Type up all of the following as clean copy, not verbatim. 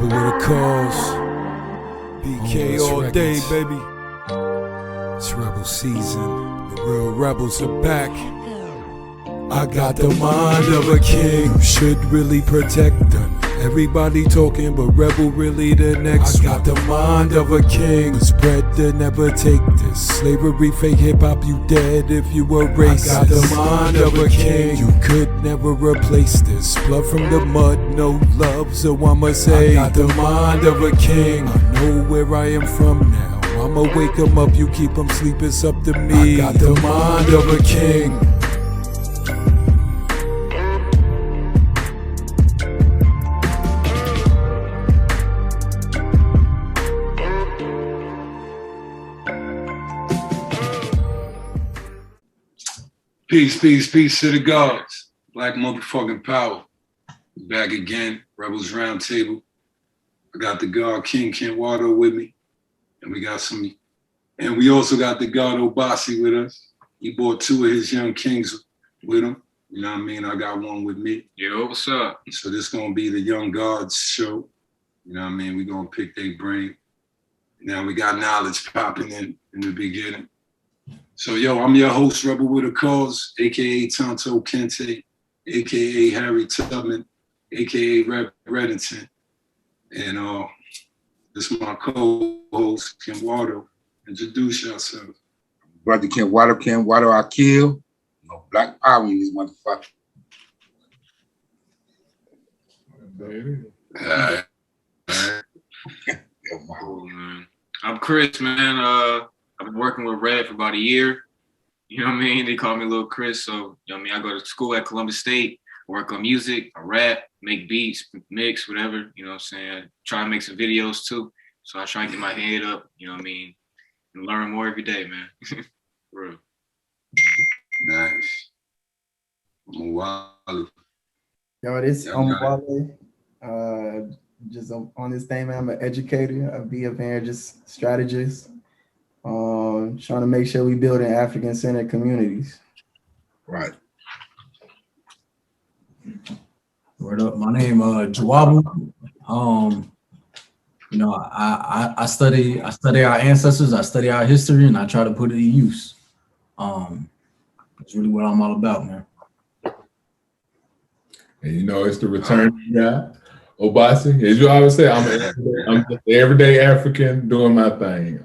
Rebel with a cause. BK all day, baby. It's Rebel season. The real rebels are back. I got the mind of a king. You should really protect them. Everybody talking, but Rebel really the next. I got the mind of a king. Spread to never take this. Slavery, fake hip hop, you dead if you were racist. I got the mind of a king. You could never replace this. Blood from the mud, no love, so I'ma say I got the mind of a king. I know where I am from now. I'ma wake 'em up, you keep 'em sleep, it's up to me. I got the mind of a king. Peace, peace, peace to the gods. Black motherfucking power. Back again, Rebels Roundtable. I got the God King KENWARDO with me. And we also got the God OBASI with us. He brought two of his young kings with him. You know what I mean? I got one with me. Yo, what's up? So this gonna be the Young Gods show. You know what I mean? We gonna pick their brain. Now we got knowledge popping in the beginning. So, yo, I'm your host, Rebel with a Cause, a.k.a. Tonto Kente, a.k.a. Harry Tubman, a.k.a. Reddington. And this is my co-host, KENWARDO. Introduce yourself. Brother KENWARDO, I kill. No black power in this motherfucker. Cool, man. I'm Chris, man. I've been working with Red for about a year. You know what I mean? They call me Little Chris. So, you know what I mean? I go to school at Columbus State, work on music, I rap, make beats, mix, whatever. You know what I'm saying? I try and make some videos too. So I try and get my head up, you know what I mean? And learn more every day, man. For real. Nice. OMOWALI. Yo, this OMOWALI. Just on this thing, man, I'm an educator, a BFN, just strategist. Trying to make sure we build in African-centered communities. Right. Word up. My name JAWABU. You know, I study our ancestors, I study our history, and I try to put it to use. That's really what I'm all about, man. And you know, it's the return guy, OBASI. As you always say, I'm just the everyday African doing my thing.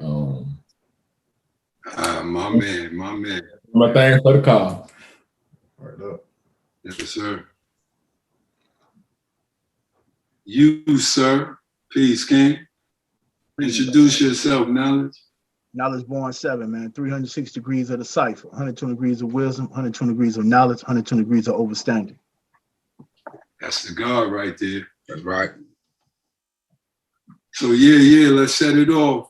My man. My thing for the call. Word up. Yes, sir. You, sir. Peace, King. Introduce yourself, Knowledge. Knowledge born 7, man. 306 degrees of the cipher, 120 degrees of wisdom, 120 degrees of knowledge, 120 degrees of overstanding. That's the God right there. That's right. So yeah, let's set it off.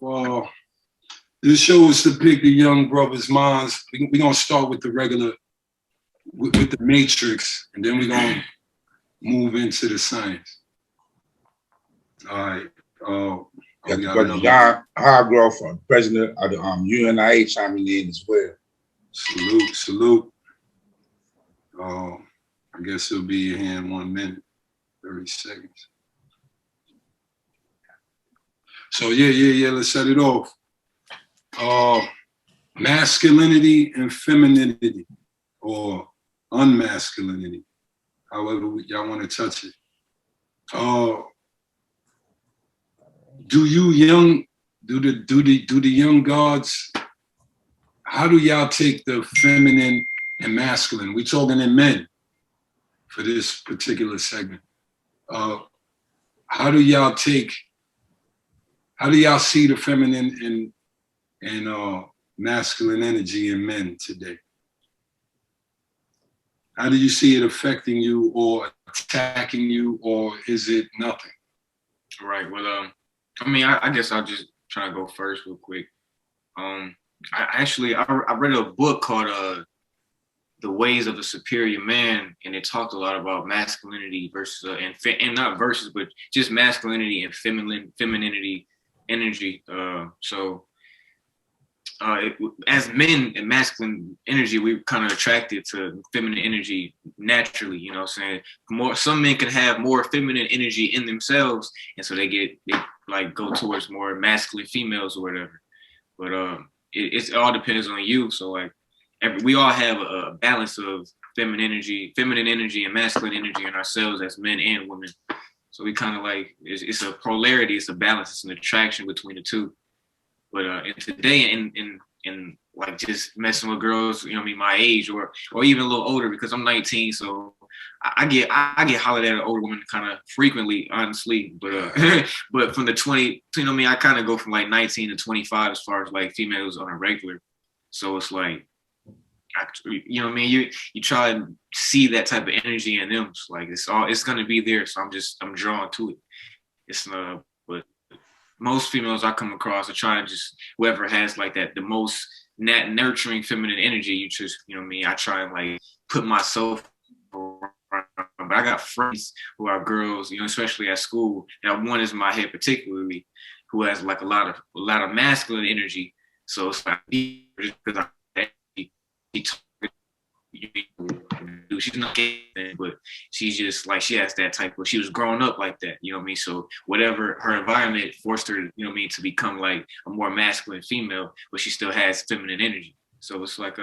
This show is to pick the young brothers' minds. We're gonna start with the regular, with the matrix, and then we're gonna move into the science. All right. Got Brother John Hargrove, president of the UNIA, chiming in as well. Salute. I guess he'll be here in 1 minute, 30 seconds. So yeah, let's set it off. Masculinity and femininity, or unmasculinity, however y'all want to touch it. Do the young gods, how do y'all take the feminine and masculine? We're talking in men for this particular segment. How do y'all see the feminine and masculine energy in men today? How do you see it affecting you or attacking you, or is it nothing? All right. Well, I mean, I guess I'll just try to go first real quick. I read a book called The Ways of a Superior Man, and it talked a lot about masculinity versus and not versus, but just masculinity and femininity energy. So as men and masculine energy, we're kind of attracted to feminine energy naturally, you know what I'm saying? Some men can have more feminine energy in themselves, and so they like go towards more masculine females or whatever. But it all depends on you. So like we all have a balance of feminine energy and masculine energy in ourselves as men and women. So we kind of like, it's a polarity, it's a balance, it's an attraction between the two. But and today, in like just messing with girls, you know what I mean, my age or even a little older, because I'm 19, so I get hollered at an older woman kind of frequently, honestly. But but from the 20, you know what I mean, I kind of go from like 19 to 25 as far as like females on a regular. So it's like, you know what I mean, you try and see that type of energy in them. It's like it's gonna be there. So I'm drawn to it. It's but most females I come across are trying to just, whoever has like that, the most nurturing feminine energy, you just, you know what I mean, I try and like put myself around. But I got friends who are girls, you know, especially at school. Now one is in my head particularly, who has like a lot of masculine energy. So it's like, because she's not gay, but she's just like, she has that type of, she was growing up like that, you know what I mean? So whatever her environment forced her, you know what I mean, to become like a more masculine female, but she still has feminine energy. So it's like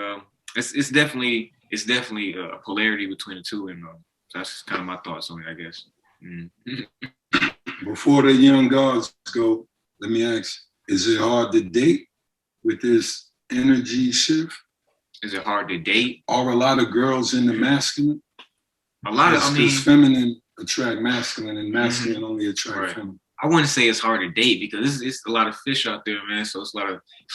it's definitely a polarity between the two, and that's kind of my thoughts on it, I guess. Before the young guards go, let me ask, is it hard to date with this energy shift? Is it hard to date? Are a lot of girls in the masculine? A lot of, I mean, feminine attract masculine and masculine only attract feminine. I wouldn't say it's hard to date because it's a lot of fish out there, man. So it's a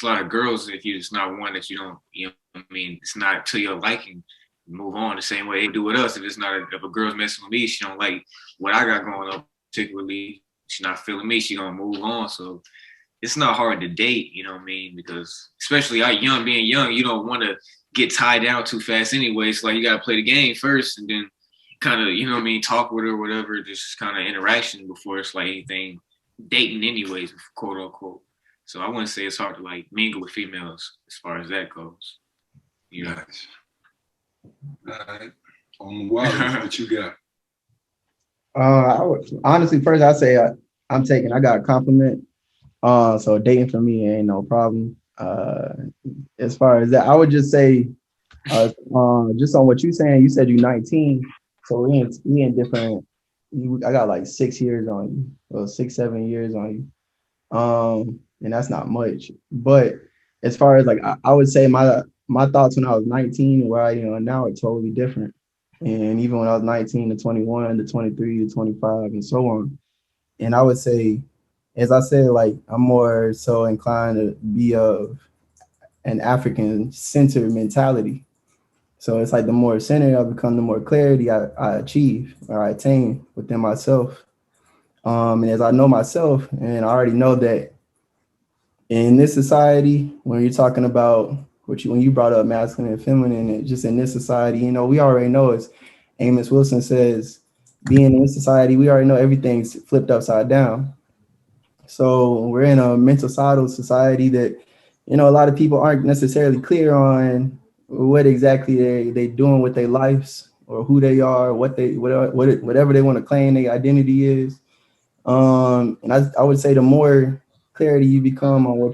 lot of girls. If it's not one that you don't, you know what I mean, it's not to your liking, move on the same way they do with us. If a girl's messing with me, she don't like what I got going on, particularly, she's not feeling me, she gonna move on. So it's not hard to date, you know what I mean? Because especially being young, you don't want to get tied down too fast anyway. It's like you got to play the game first and then kind of, you know what I mean, talk with her or whatever, just kind of interaction before it's like anything dating anyways, quote unquote. So I wouldn't say it's hard to like mingle with females as far as that goes. You know? Nice. All right. OMOWALI, what you got? I would, honestly, first I say I got a compliment. So dating for me ain't no problem. As far as that, I would just say, just on what you're saying, you said you're 19, so we in different. I got like 6 years on you, or 6-7 years on you, and that's not much. But as far as like, I would say my thoughts when I was 19 and where I am now are totally different. And even when I was 19 to 21 to 23 to 25 and so on, and I would say, as I said, like I'm more so inclined to be of an African-centered mentality. So it's like the more centered I become, the more clarity I achieve or I attain within myself. And as I know myself, and I already know that in this society, when you're talking about when you brought up masculine and feminine, and just in this society, you know, we already know, as Amos Wilson says, being in this society, we already know everything's flipped upside down. So we're in a mental society that, you know, a lot of people aren't necessarily clear on what exactly they doing with their lives or who they are, whatever they want to claim their identity is. And I would say the more clarity you become on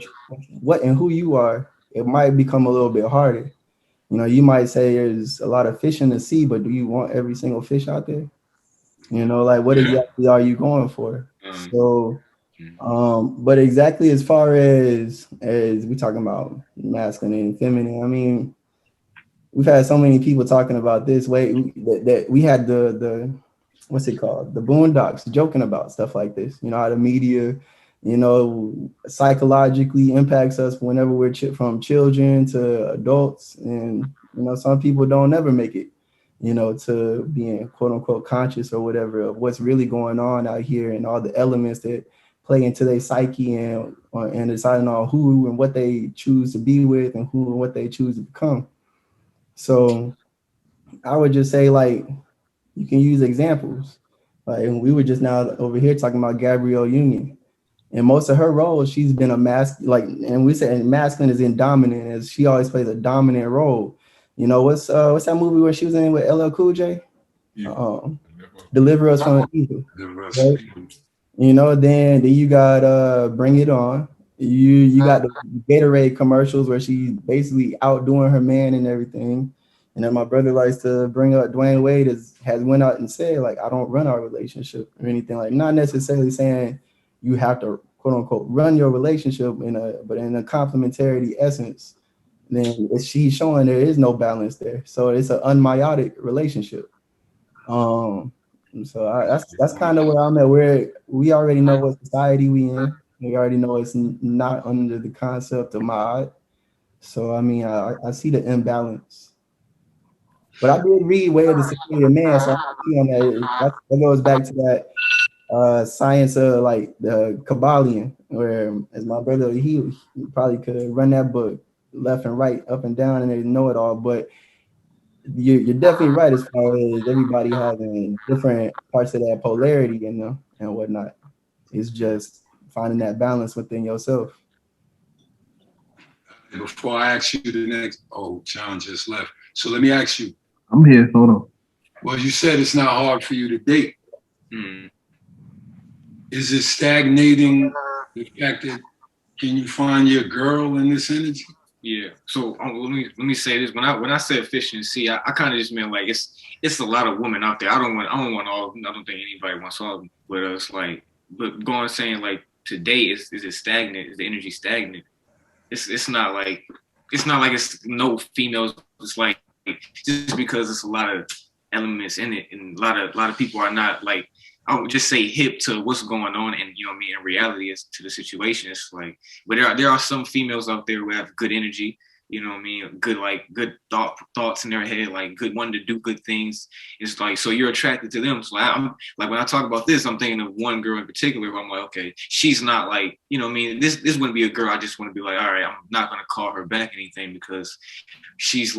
what and who you are, it might become a little bit harder. You know, you might say there's a lot of fish in the sea, but do you want every single fish out there? You know, like what exactly are you going for? So, but exactly as far as we talking about masculine and feminine, I mean, we've had so many people talking about this way that we had the what's it called? The Boondocks joking about stuff like this. You know, how the media, you know, psychologically impacts us whenever we're from children to adults. And, you know, some people don't ever make it, you know, to being quote unquote conscious or whatever of what's really going on out here and all the elements that play into their psyche and deciding on who and what they choose to be with and who and what they choose to become. So I would just say, like, you can use examples. Like, we were just now over here talking about Gabrielle Union. And most of her roles, she's been a and we say masculine is in dominant, as she always plays a dominant role. You know, what's that movie where she was in with LL Cool J? Yeah. Deliver Us from Evil. Right? You know, then you got Bring It On. You got the Gatorade commercials where she's basically outdoing her man and everything. And then my brother likes to bring up Dwayne Wade has went out and said, like, I don't run our relationship or anything, like, not necessarily saying you have to quote unquote run your relationship but in a complementarity essence. Then she's showing there is no balance there. So it's an unmeiotic relationship. So that's kind of where I'm at, where we already know what society we in. We already know it's not under the concept of mod. So I mean, I see the imbalance. But I did read Way of the Superior Man, so I see on that goes back to that science of like the Kabbalion, where as my brother, he probably could run that book left and right, up and down, and they know it all. But you're definitely right as far as everybody having different parts of that polarity, you know, and whatnot. It's just finding that balance within yourself. Before I ask you the next, John just left. So let me ask you. I'm here. Hold on. Well, you said it's not hard for you to date. Is it stagnating the fact that can you find your girl in this energy? Yeah. So let me say this. When I said efficiency, I kind of just meant like it's a lot of women out there. I don't want all. I don't think anybody wants all of them. But it's like, but going saying like today is it stagnant? Is the energy stagnant? It's not like it's no females. It's like just because it's a lot of elements in it, and a lot of people are not like, I would just say hip to what's going on, and you know what I mean, in reality as to the situation. It's like, but there are some females out there who have good energy, you know what I mean, good thoughts in their head, like good wanting to do good things. It's like, so you're attracted to them. So I'm like, when I talk about this, I'm thinking of one girl in particular where I'm like, okay, she's not like, you know what I mean, this wouldn't be a girl I just want to be like, all right, I'm not gonna call her back anything, because she's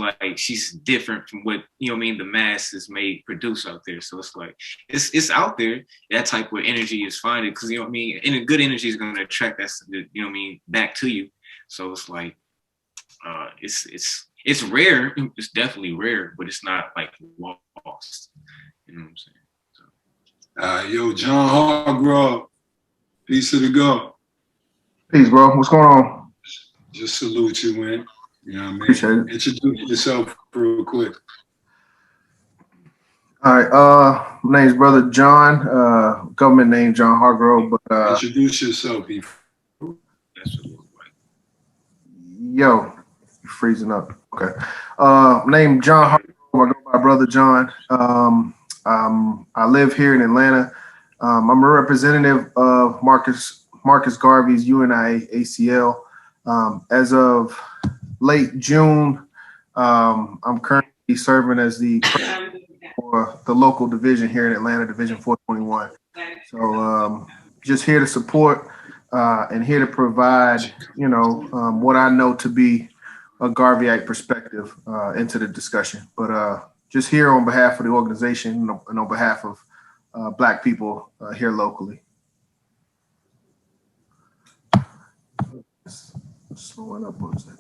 different from what, you know what I mean, the masses may produce out there. So it's like, it's out there. That type of energy is fine, because you know what I mean, and a good energy is going to attract that, you know what I mean, back to you. So it's like, it's rare. It's definitely rare, but it's not like lost. You know what I'm saying? So. Yo, John Hargrove, peace to the go. Peace, bro. What's going on? Just salute you, man. You know what I mean? Appreciate it. Introduce yourself real quick. All right. My name's Brother John. Government name John Hargrove, but introduce yourself. Yo, you're freezing up. Okay. Name John Hargrove. I go by Brother John. I live here in Atlanta. I'm a representative of Marcus Garvey's UNI ACL. As of late June, I'm currently serving as the president for the local division here in Atlanta, Division 421. So just here to support and here to provide, you know, what I know to be a Garveyite perspective into the discussion. But just here on behalf of the organization and on behalf of Black people here locally. Slowing up, what is that?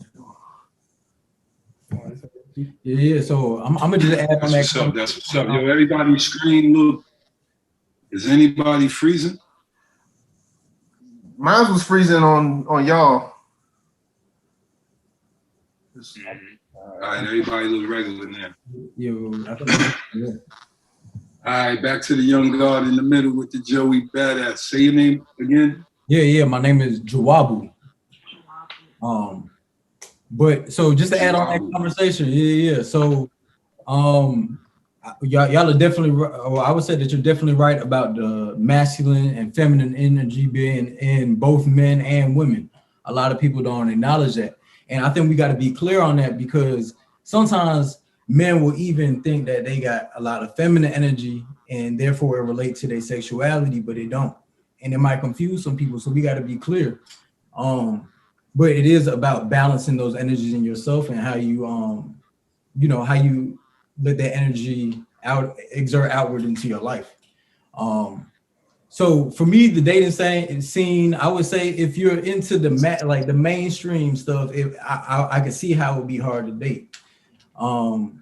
Yeah. So I'm gonna just add on that. That's what's up. Yo, everybody screen look. Is anybody freezing? Mine was freezing on y'all. All right, everybody look regular now. Yeah. All right, back to the young guard in the middle with the Joey Badass. Say your name again. Yeah. My name is JAWABU. But so just to add on that conversation, yeah. So, y'all are definitely, or I would say that you're definitely right about the masculine and feminine energy being in both men and women. A lot of people don't acknowledge that, and I think we got to be clear on that, because sometimes men will even think that they got a lot of feminine energy and therefore it relates to their sexuality, but they don't, and it might confuse some people. So we got to be clear. But it is about balancing those energies in yourself and how you, you know, how you let that energy exert outward into your life. So for me, the dating scene, I would say if you're into the like the mainstream stuff, I could see how it would be hard to date. I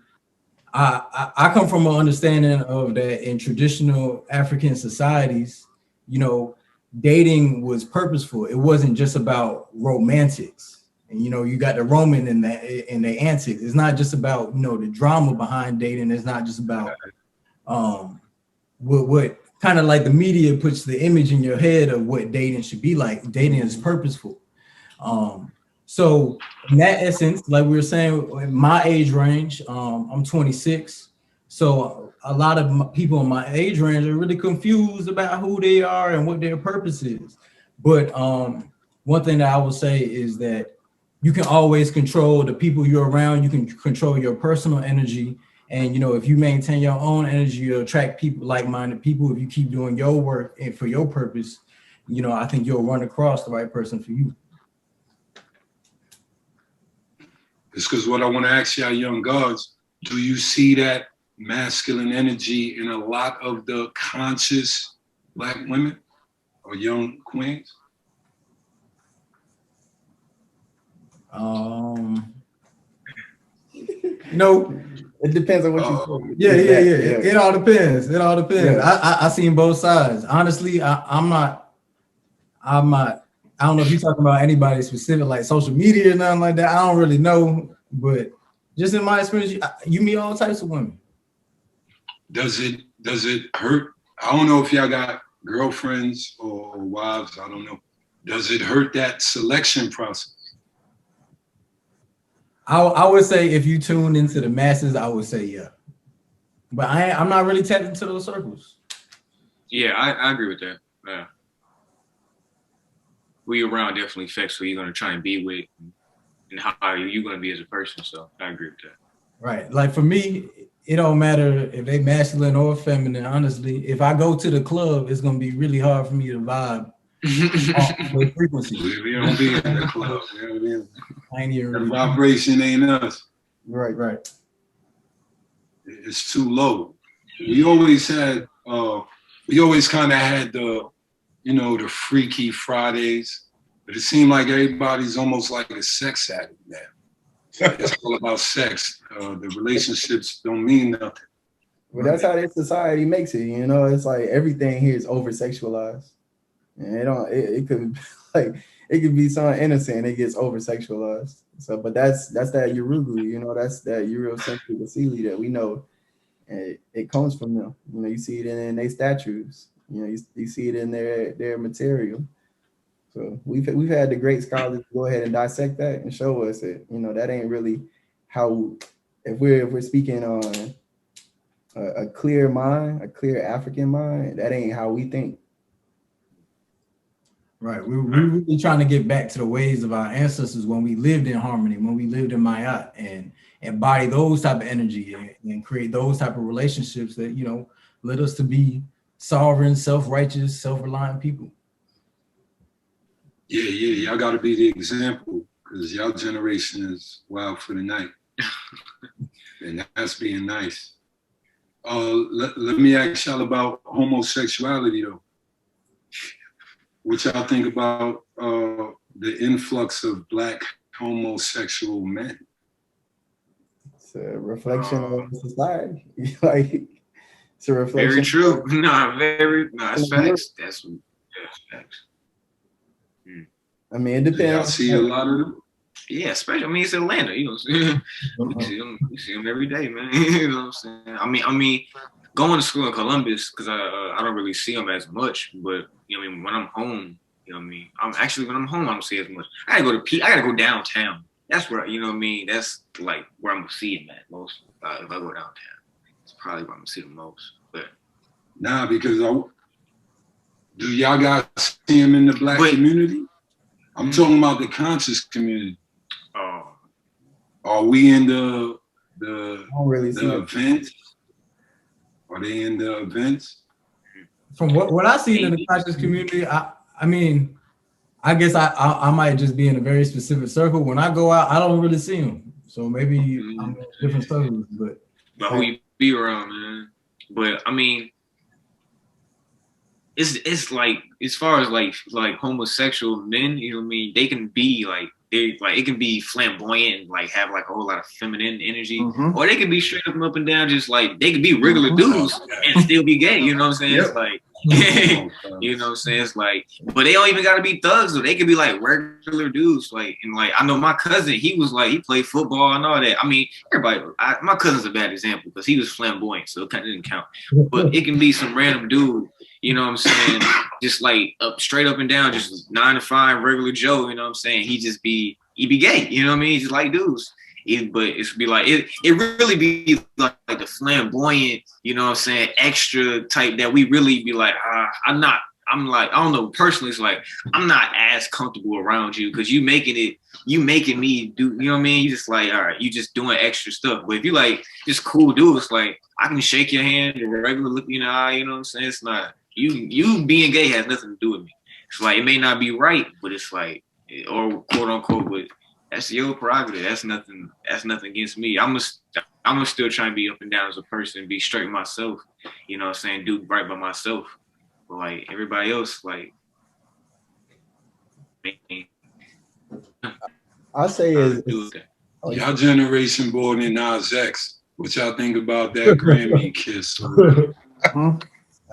come from an understanding of that in traditional African societies, you know, dating was purposeful. It wasn't just about romantics. And you know, you got the Roman in that in the antics. It's not just about, you know, the drama behind dating. It's not just about what kind of like the media puts the image in your head of what dating should be like. Dating is purposeful. So in that essence, like we were saying, in my age range, I'm 26. So a lot of people in my age range are really confused about who they are and what their purpose is. But one thing that I will say is that you can always control the people you're around. You can control your personal energy. And, you know, if you maintain your own energy, you'll attract people, like-minded people. If you keep doing your work and for your purpose, you know, I think you'll run across the right person for you. It's because what I want to ask y'all young gods, do you see that masculine energy in a lot of the conscious Black women or young queens? No, it depends on what you. Yeah. It all depends. It all depends. Yeah. I seen both sides. Honestly, I'm not. I don't know if you're talking about anybody specific, like social media or nothing like that. I don't really know, but just in my experience, you meet all types of women. Does it hurt? I don't know if y'all got girlfriends or wives. I don't know. Does it hurt that selection process? I would say if you tune into the masses, I would say yeah. But I'm not really tapped into those circles. Yeah, I agree with that. Yeah. Who you're around definitely affects who you're going to try and be with and how you're going to be as a person. So I agree with that. Right. Like for me, it don't matter if they masculine or feminine. Honestly, if I go to the club, it's going to be really hard for me to vibe with frequency. We don't be in the club. I ain't even the vibration ain't us. Right. It's too low. We always kind of had the, you know, the Freaky Fridays, but it seemed like everybody's almost like a sex addict now. It's all about sex. The relationships don't mean nothing. Well, that's how this society makes it. You know, it's like everything here is over sexualized, and it could like it could be something innocent. It gets over sexualized. So, but that's that Yorugu. You know, that's that Eurocentric Asili that we know, and it comes from them. You know, you see it in their statues. You know, you see it in their material. So we've had the great scholars go ahead and dissect that and show us that, you know, that ain't really how, if we're speaking on a clear mind, a clear African mind, that ain't how we think. Right. We're really trying to get back to the ways of our ancestors when we lived in harmony, when we lived in Mayat, and embody those type of energy and create those type of relationships that, you know, led us to be sovereign, self-righteous, self-reliant people. Yeah, y'all got to be the example because y'all generation is wild for the night. And that's being nice. Let me ask y'all about homosexuality though. What y'all think about the influx of Black homosexual men? It's a reflection of society. Like, it's a reflection. Very true. That's facts. That's facts. I mean, it depends. Y'all see a lot of them? Yeah, especially, I mean, it's Atlanta, you know what I'm saying? We see them every day, man. You know what I'm saying? I mean, going to school in Columbus, because I don't really see them as much, but, you know what I mean, when I'm home, you know what I mean? When I'm home, I don't see as much. I gotta go downtown. That's where, you know what I mean? That's like where I'm gonna see them at most. If I go downtown, it's probably where I'm gonna see them most. But nah, because do y'all guys see them in the Black community? I'm talking about the conscious community. Are we in the events? Are they in the events? From what I see in the conscious community, I mean, I guess I might just be in a very specific circle. When I go out, I don't really see them. So maybe I'm in different circles, but who you be around, man. But I mean, it's like, as far as like homosexual men, you know what I mean? They can be like, it can be flamboyant and like have like a whole lot of feminine energy, or they can be straight up and down, just like they can be regular dudes and still be gay. You know what I'm saying? It's like, you know what I'm saying? It's like, but they don't even gotta be thugs, or they could be like regular dudes. Like, and like, I know my cousin, he was like, he played football and all that. I mean, my cousin's a bad example because he was flamboyant, so it kind of didn't count. But it can be some random dude, you know what I'm saying? Just like straight up and down, just 9 to 5, regular Joe, you know what I'm saying? He be gay, you know what I mean? Just like dudes. But it's be like, it really be like the flamboyant, you know what I'm saying, extra type that we really be like, I'm like, I don't know, personally, it's like, I'm not as comfortable around you because you making me do, you know what I mean? You just like, all right, you just doing extra stuff. But if you like just cool dudes, like, I can shake your hand, a regular look in the eye, you know what I'm saying? It's not, you being gay has nothing to do with me. It's like, it may not be right, but it's like, or quote unquote, but that's your prerogative. That's nothing against me. I'm gonna still try and be up and down as a person, be straight myself, you know what I'm saying, do right by myself. But like everybody else, like, I say is y'all generation born in Nas X. What y'all think about that Grammy kiss?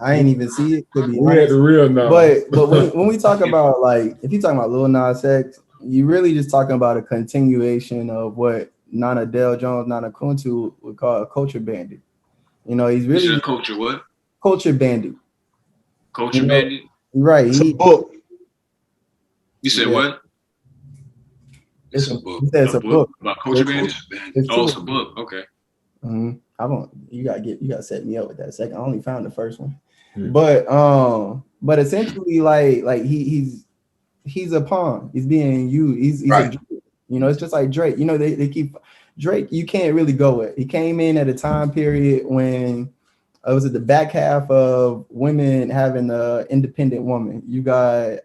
I ain't even see it, to be We had honest. the real number. But when we talk about, like, if you're talking about Lil Nas X, you really just talking about a continuation of what Nana Dale Jones, Nana Kuntu would call a culture bandit. You know, he's really a culture what? Culture bandit. Culture bandit? Right. It's a book. You said what? It's a book. It's a book about culture bandit. Oh, it's a book. Okay. You gotta set me up with that second. I only found the first one. But essentially, like he's a pawn. He's being used. He's right. You know, it's just like Drake. You know, they keep Drake. You can't really go with. He came in at a time period when it was at the back half of women having a independent woman. You got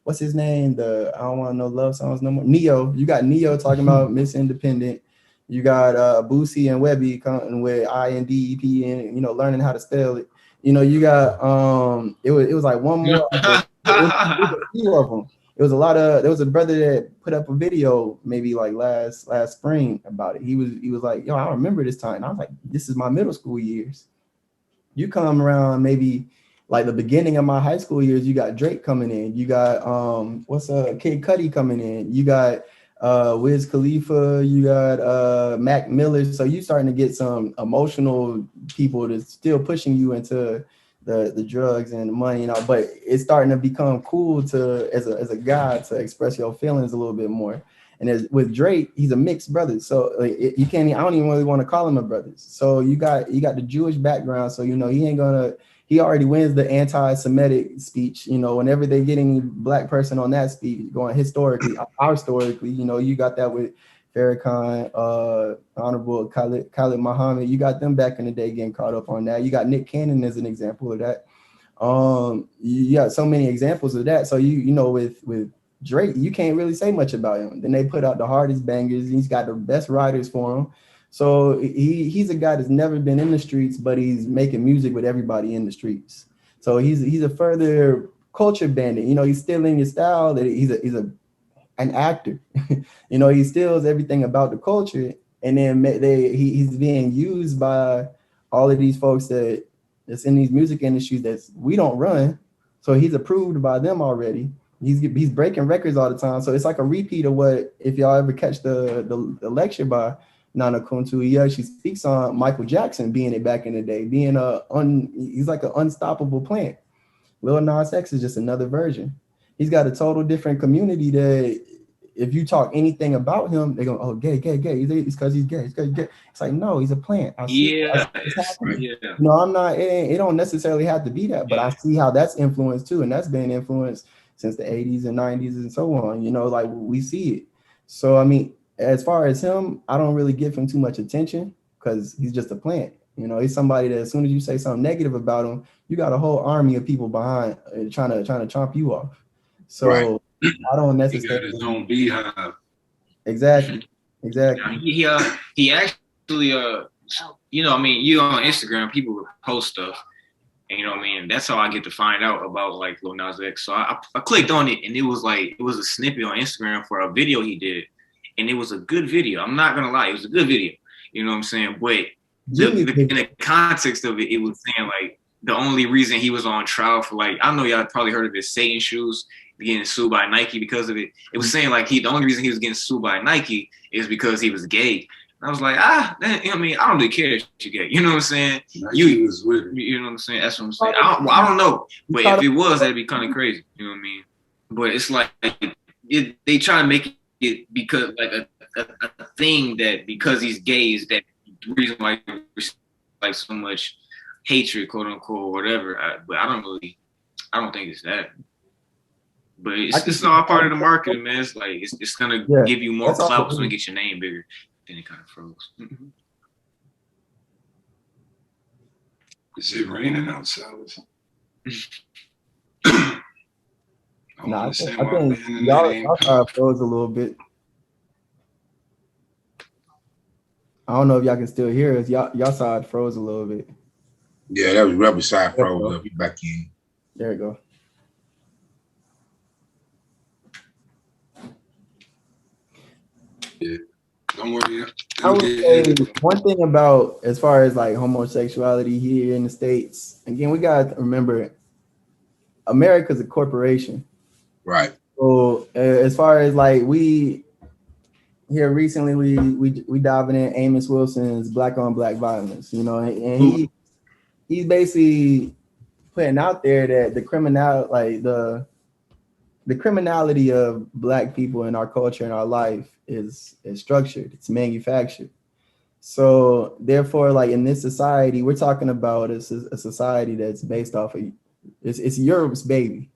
what's his name? I don't want to know love songs no more. Neo. You got Neo talking about Miss Independent. You got Boosie and Webby coming with INDEP and, you know, learning how to spell it. You know, you got it was like one more. It was a few of them. It was a lot of. There was a brother that put up a video maybe like last spring about it. He was like, yo, I remember this time. And I was like, this is my middle school years. You come around maybe like the beginning of my high school years. You got Drake coming in. You got Kid Cudi coming in. You got Wiz Khalifa, you got Mac Miller. So you starting to get some emotional people that's still pushing you into the drugs and the money, you know, but it's starting to become cool to as a guy to express your feelings a little bit more. And with Drake, he's a mixed brother. So like, you can't, I don't even really want to call him a brother. So you got the Jewish background. So, you know, he already wins the anti-Semitic speech. You know, whenever they get any black person on that speech, going historically, you know, you got that with Farrakhan, Honorable Khalid Muhammad. You got them back in the day getting caught up on that. You got Nick Cannon as an example of that. You got so many examples of that. So you know, with Drake, you can't really say much about him. Then they put out the hardest bangers. He's got the best writers for him. So he's a guy that's never been in the streets, but he's making music with everybody in the streets. So he's a further culture bandit. You know, he's still in your style. That he's an actor. You know, he steals everything about the culture, and then he's being used by all of these folks that's in these music industries that we don't run. So he's approved by them already. He's breaking records all the time. So it's like a repeat of what, if y'all ever catch the lecture by Nana Kuntu, he actually speaks on Michael Jackson being it back in the day, being he's like an unstoppable plant. Lil Nas X is just another version. He's got a total different community that if you talk anything about him, they go, oh, gay. It's because he's gay. It's like, no, he's a plant. Yeah. No, I'm not. It don't necessarily have to be that, but I see how that's influenced too, and that's been influenced since the 80s and 90s and so on. You know, like we see it. So I mean, as far as him, I don't really give him too much attention because he's just a plant. You know, he's somebody that as soon as you say something negative about him, you got a whole army of people behind trying to chomp you off. So right. I don't necessarily. He got his own beehive. Exactly. He actually you know, I mean, you on Instagram, people would post stuff, And you know what I mean? That's how I get to find out about like Lil Nas X. So I clicked on it, and it was a snippet on Instagram for a video he did, and it was a good video. I'm not gonna lie, it was a good video. You know what I'm saying? But in the context of it, it was saying like the only reason he was on trial for like, I know y'all probably heard of his Satan shoes getting sued by Nike because of it. It was saying like the only reason he was getting sued by Nike is because he was gay. And I was like, man, you know what I mean? I don't really care if you're gay. You know what I'm saying? You was with it. You know what I'm saying? That's what I'm saying. I don't know. But if it was, that'd be kind of crazy. You know what I mean? But it's like they try to make it because like a thing that because he's gay is that the reason why there's like so much hatred, quote unquote, or whatever. But I don't think it's that. But it's all part of the marketing, man. It's like it's gonna give you more clout so it gets your name bigger. Then it kind of froze. Is it raining outside? I think y'all froze a little bit. I don't know if y'all can still hear us. Y'all side froze a little bit. Yeah, that was Rebel side froze up. We back in. There we go. Yeah, don't worry. I would say one thing about as far as like homosexuality here in the States, again, we gotta remember America's a corporation. Right. So as far as like we here recently, we diving in Amos Wilson's Black on Black violence, you know, and he's basically putting out there that the criminality of Black people in our culture and our life is structured, it's manufactured. So therefore, like in this society, we're talking about a society that's based off of it's Europe's baby.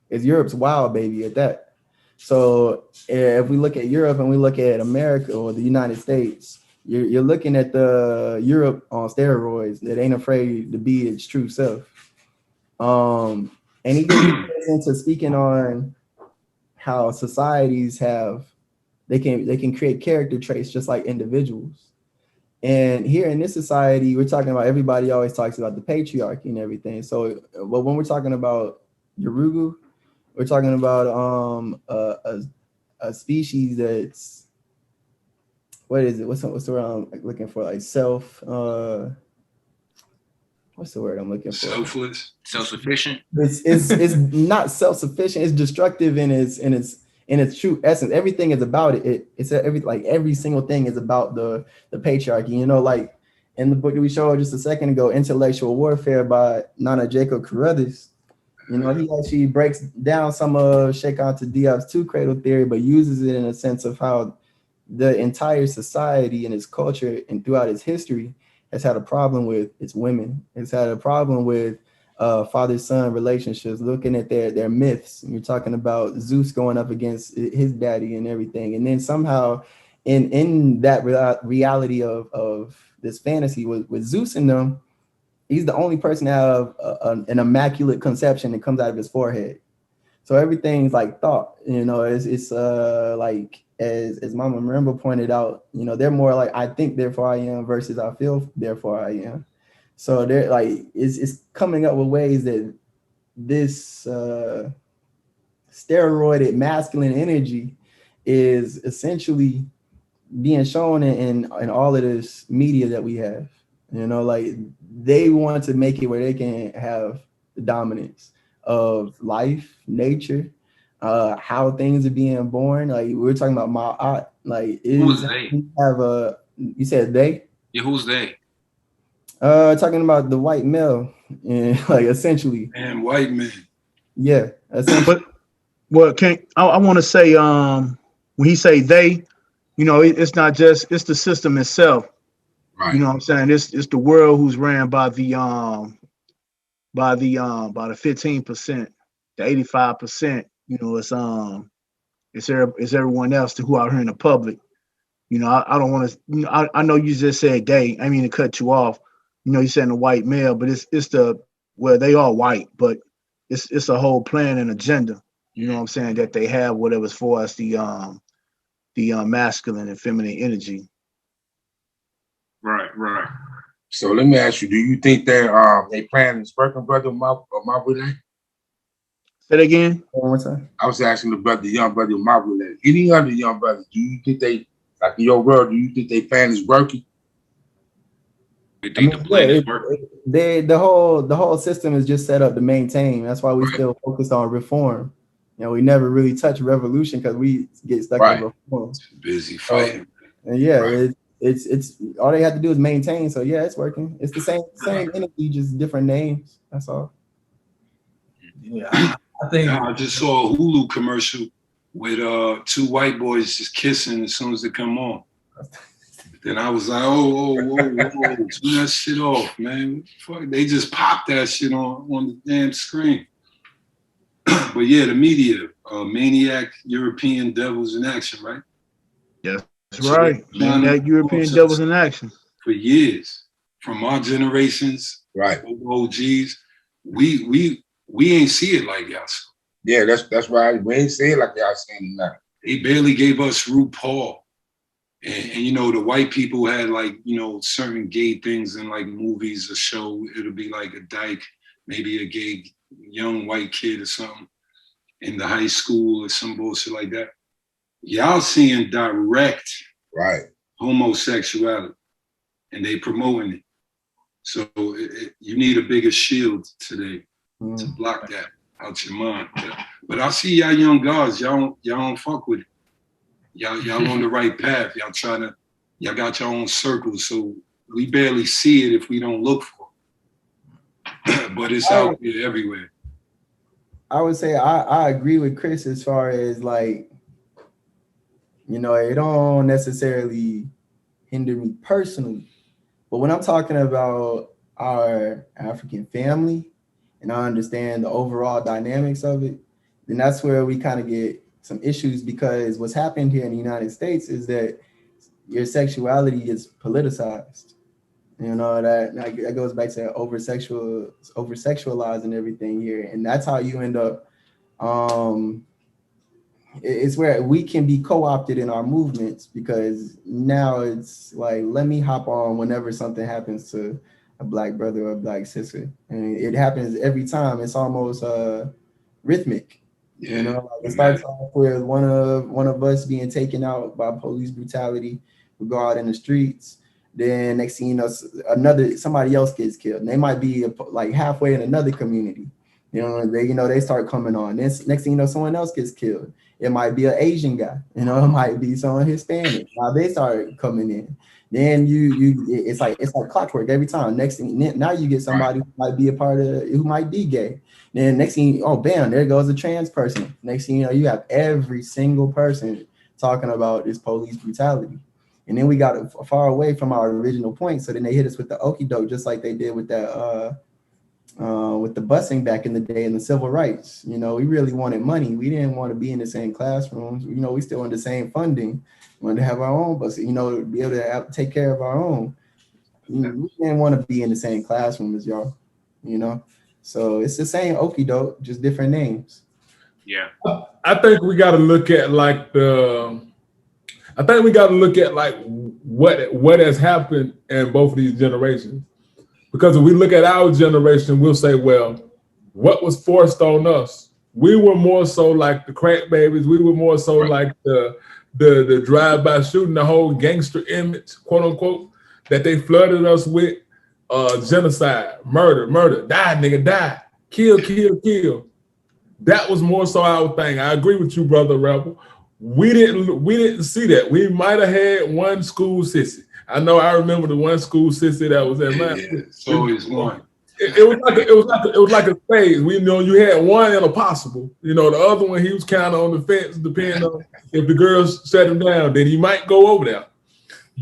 It's Europe's wild baby at that. So if we look at Europe and we look at America or the United States, you're looking at the Europe on steroids that ain't afraid to be its true self. And he gets into speaking on how societies they can create character traits just like individuals. And here in this society, we're talking about everybody always talks about the patriarchy and everything. So, but when we're talking about Yorugu, we're talking about a species that's what is it? What's the word I'm looking for? Like self. What's the word I'm looking for? Selfless, self-sufficient. It's not self-sufficient. It's destructive in its true essence. Everything is about it. It's every single thing is about the patriarchy. You know, like in the book that we showed just a second ago, Intellectual Warfare by Nana Jacob Carruthers. You know, he actually breaks down some of Sheikh Anta Diop's two cradle theory, but uses it in a sense of how the entire society and its culture and throughout its history has had a problem with its women. It's had a problem with father-son relationships, looking at their myths. You're talking about Zeus going up against his daddy and everything. And then somehow in that reality of this fantasy with Zeus in them, he's the only person to have an immaculate conception that comes out of his forehead. So everything's like thought, you know, it's like as Mama Marimba pointed out, you know, they're more like I think therefore I am versus I feel therefore I am. So they're like it's coming up with ways that this steroided masculine energy is essentially being shown in all of this media that we have. You know, like they want to make it where they can have the dominance of life, nature, how things are being born. Like we're talking about Ma'at. Like who's they? You said they? Yeah, who's they? Talking about the white male, and like essentially. And white men. Yeah, but well, I want to say when he say they, you know, it's not just it's the system itself. Right. You know what I'm saying? It's the world who's ran by the 15%, the 85%. You know, it's everyone else who out here in the public. You know, I don't want to. You know, I know you just said they. I mean to cut you off. You know, you saying the white male, but it's they are white, but it's a whole plan and agenda. You know what I'm saying, that they have whatever's for us the masculine and feminine energy. Right. So let me ask you, do you think they're they planning this working brother OMOWALI? Say it again. One more time. I was asking the young brother OMOWALI. Any other young brother, do you think they, like in your world, do you think they plan is working? You think the plan is working? The whole system is just set up to maintain. That's why we still focused on reform. You know, we never really touch revolution because we get stuck in reform. Busy fighting. And yeah, it's all they have to do is maintain. So yeah, it's working. It's the same energy, just different names. That's all. Yeah, I think I just saw a Hulu commercial with two white boys just kissing as soon as they come on. Then I was like, whoa, turn that shit off, man. Fuck, they just popped that shit on the damn screen. But yeah, the media, maniac European devils in action, right? Yes, that's right. Maniac European devils in action. For years, from our generations, right? OGs, we ain't see it like y'all. Yeah, that's right. We ain't see it like y'all saying it now. They barely gave us RuPaul. And you know, the white people had like, you know, certain gay things in like movies or show. It'll be like a dyke, maybe a gay young white kid or something in the high school or some bullshit like that. Y'all seeing direct homosexuality and they promoting it. So you need a bigger shield today to block that out your mind. But I see y'all young guys, y'all don't fuck with it. Y'all on the right path. Y'all got your own circles. So we barely see it if we don't look for it. But it's out there everywhere. I would say I agree with Chris as far as like, you know, it don't necessarily hinder me personally. But when I'm talking about our African family and I understand the overall dynamics of it, then that's where we kind of get some issues, because what's happened here in the United States is that your sexuality is politicized. You know, that goes back to over sexualizing everything here. And that's how you end up, it's where we can be co-opted in our movements, because now it's like, let me hop on whenever something happens to a Black brother or a Black sister. And it happens every time. It's almost rhythmic. You know, like it starts off with one of us being taken out by police brutality. We go out in the streets. Then next thing you know, somebody else gets killed. And they might be like halfway in another community. You know, they start coming on. Then next thing you know, someone else gets killed. It might be an Asian guy. You know, it might be someone Hispanic. Now they start coming in. Then it's like clockwork every time. Next thing, now you get somebody who might be who might be gay. Then next thing, oh bam, there goes a trans person. Next thing you know, you have every single person talking about this police brutality. And then we got far away from our original point. So then they hit us with the okie doke, just like they did with that with the busing back in the day and the civil rights. You know, we really wanted money. We didn't want to be in the same classrooms. You know, we still wanted the same funding. We wanted to have our own bus, you know, to be able to take care of our own. We didn't want to be in the same classroom as y'all, you know. So it's the same okie doke, just different names. Yeah. I think we got to look at like what has happened in both of these generations. Because if we look at our generation, we'll say, well, what was forced on us? We were more so like the crack babies. We were more so like the drive-by shooting, the whole gangster image, quote unquote, that they flooded us with. Genocide, murder, die, nigga, die, kill. That was more so our thing. I agree with you, brother Rebel. We didn't see that. We might have had one school sissy. I remember the one school sissy that was at mine. Yeah, it's always one. It was like a phase. We know you had one and a possible. You know, the other one he was kind of on the fence, depending on if the girls shut him down, then he might go over there.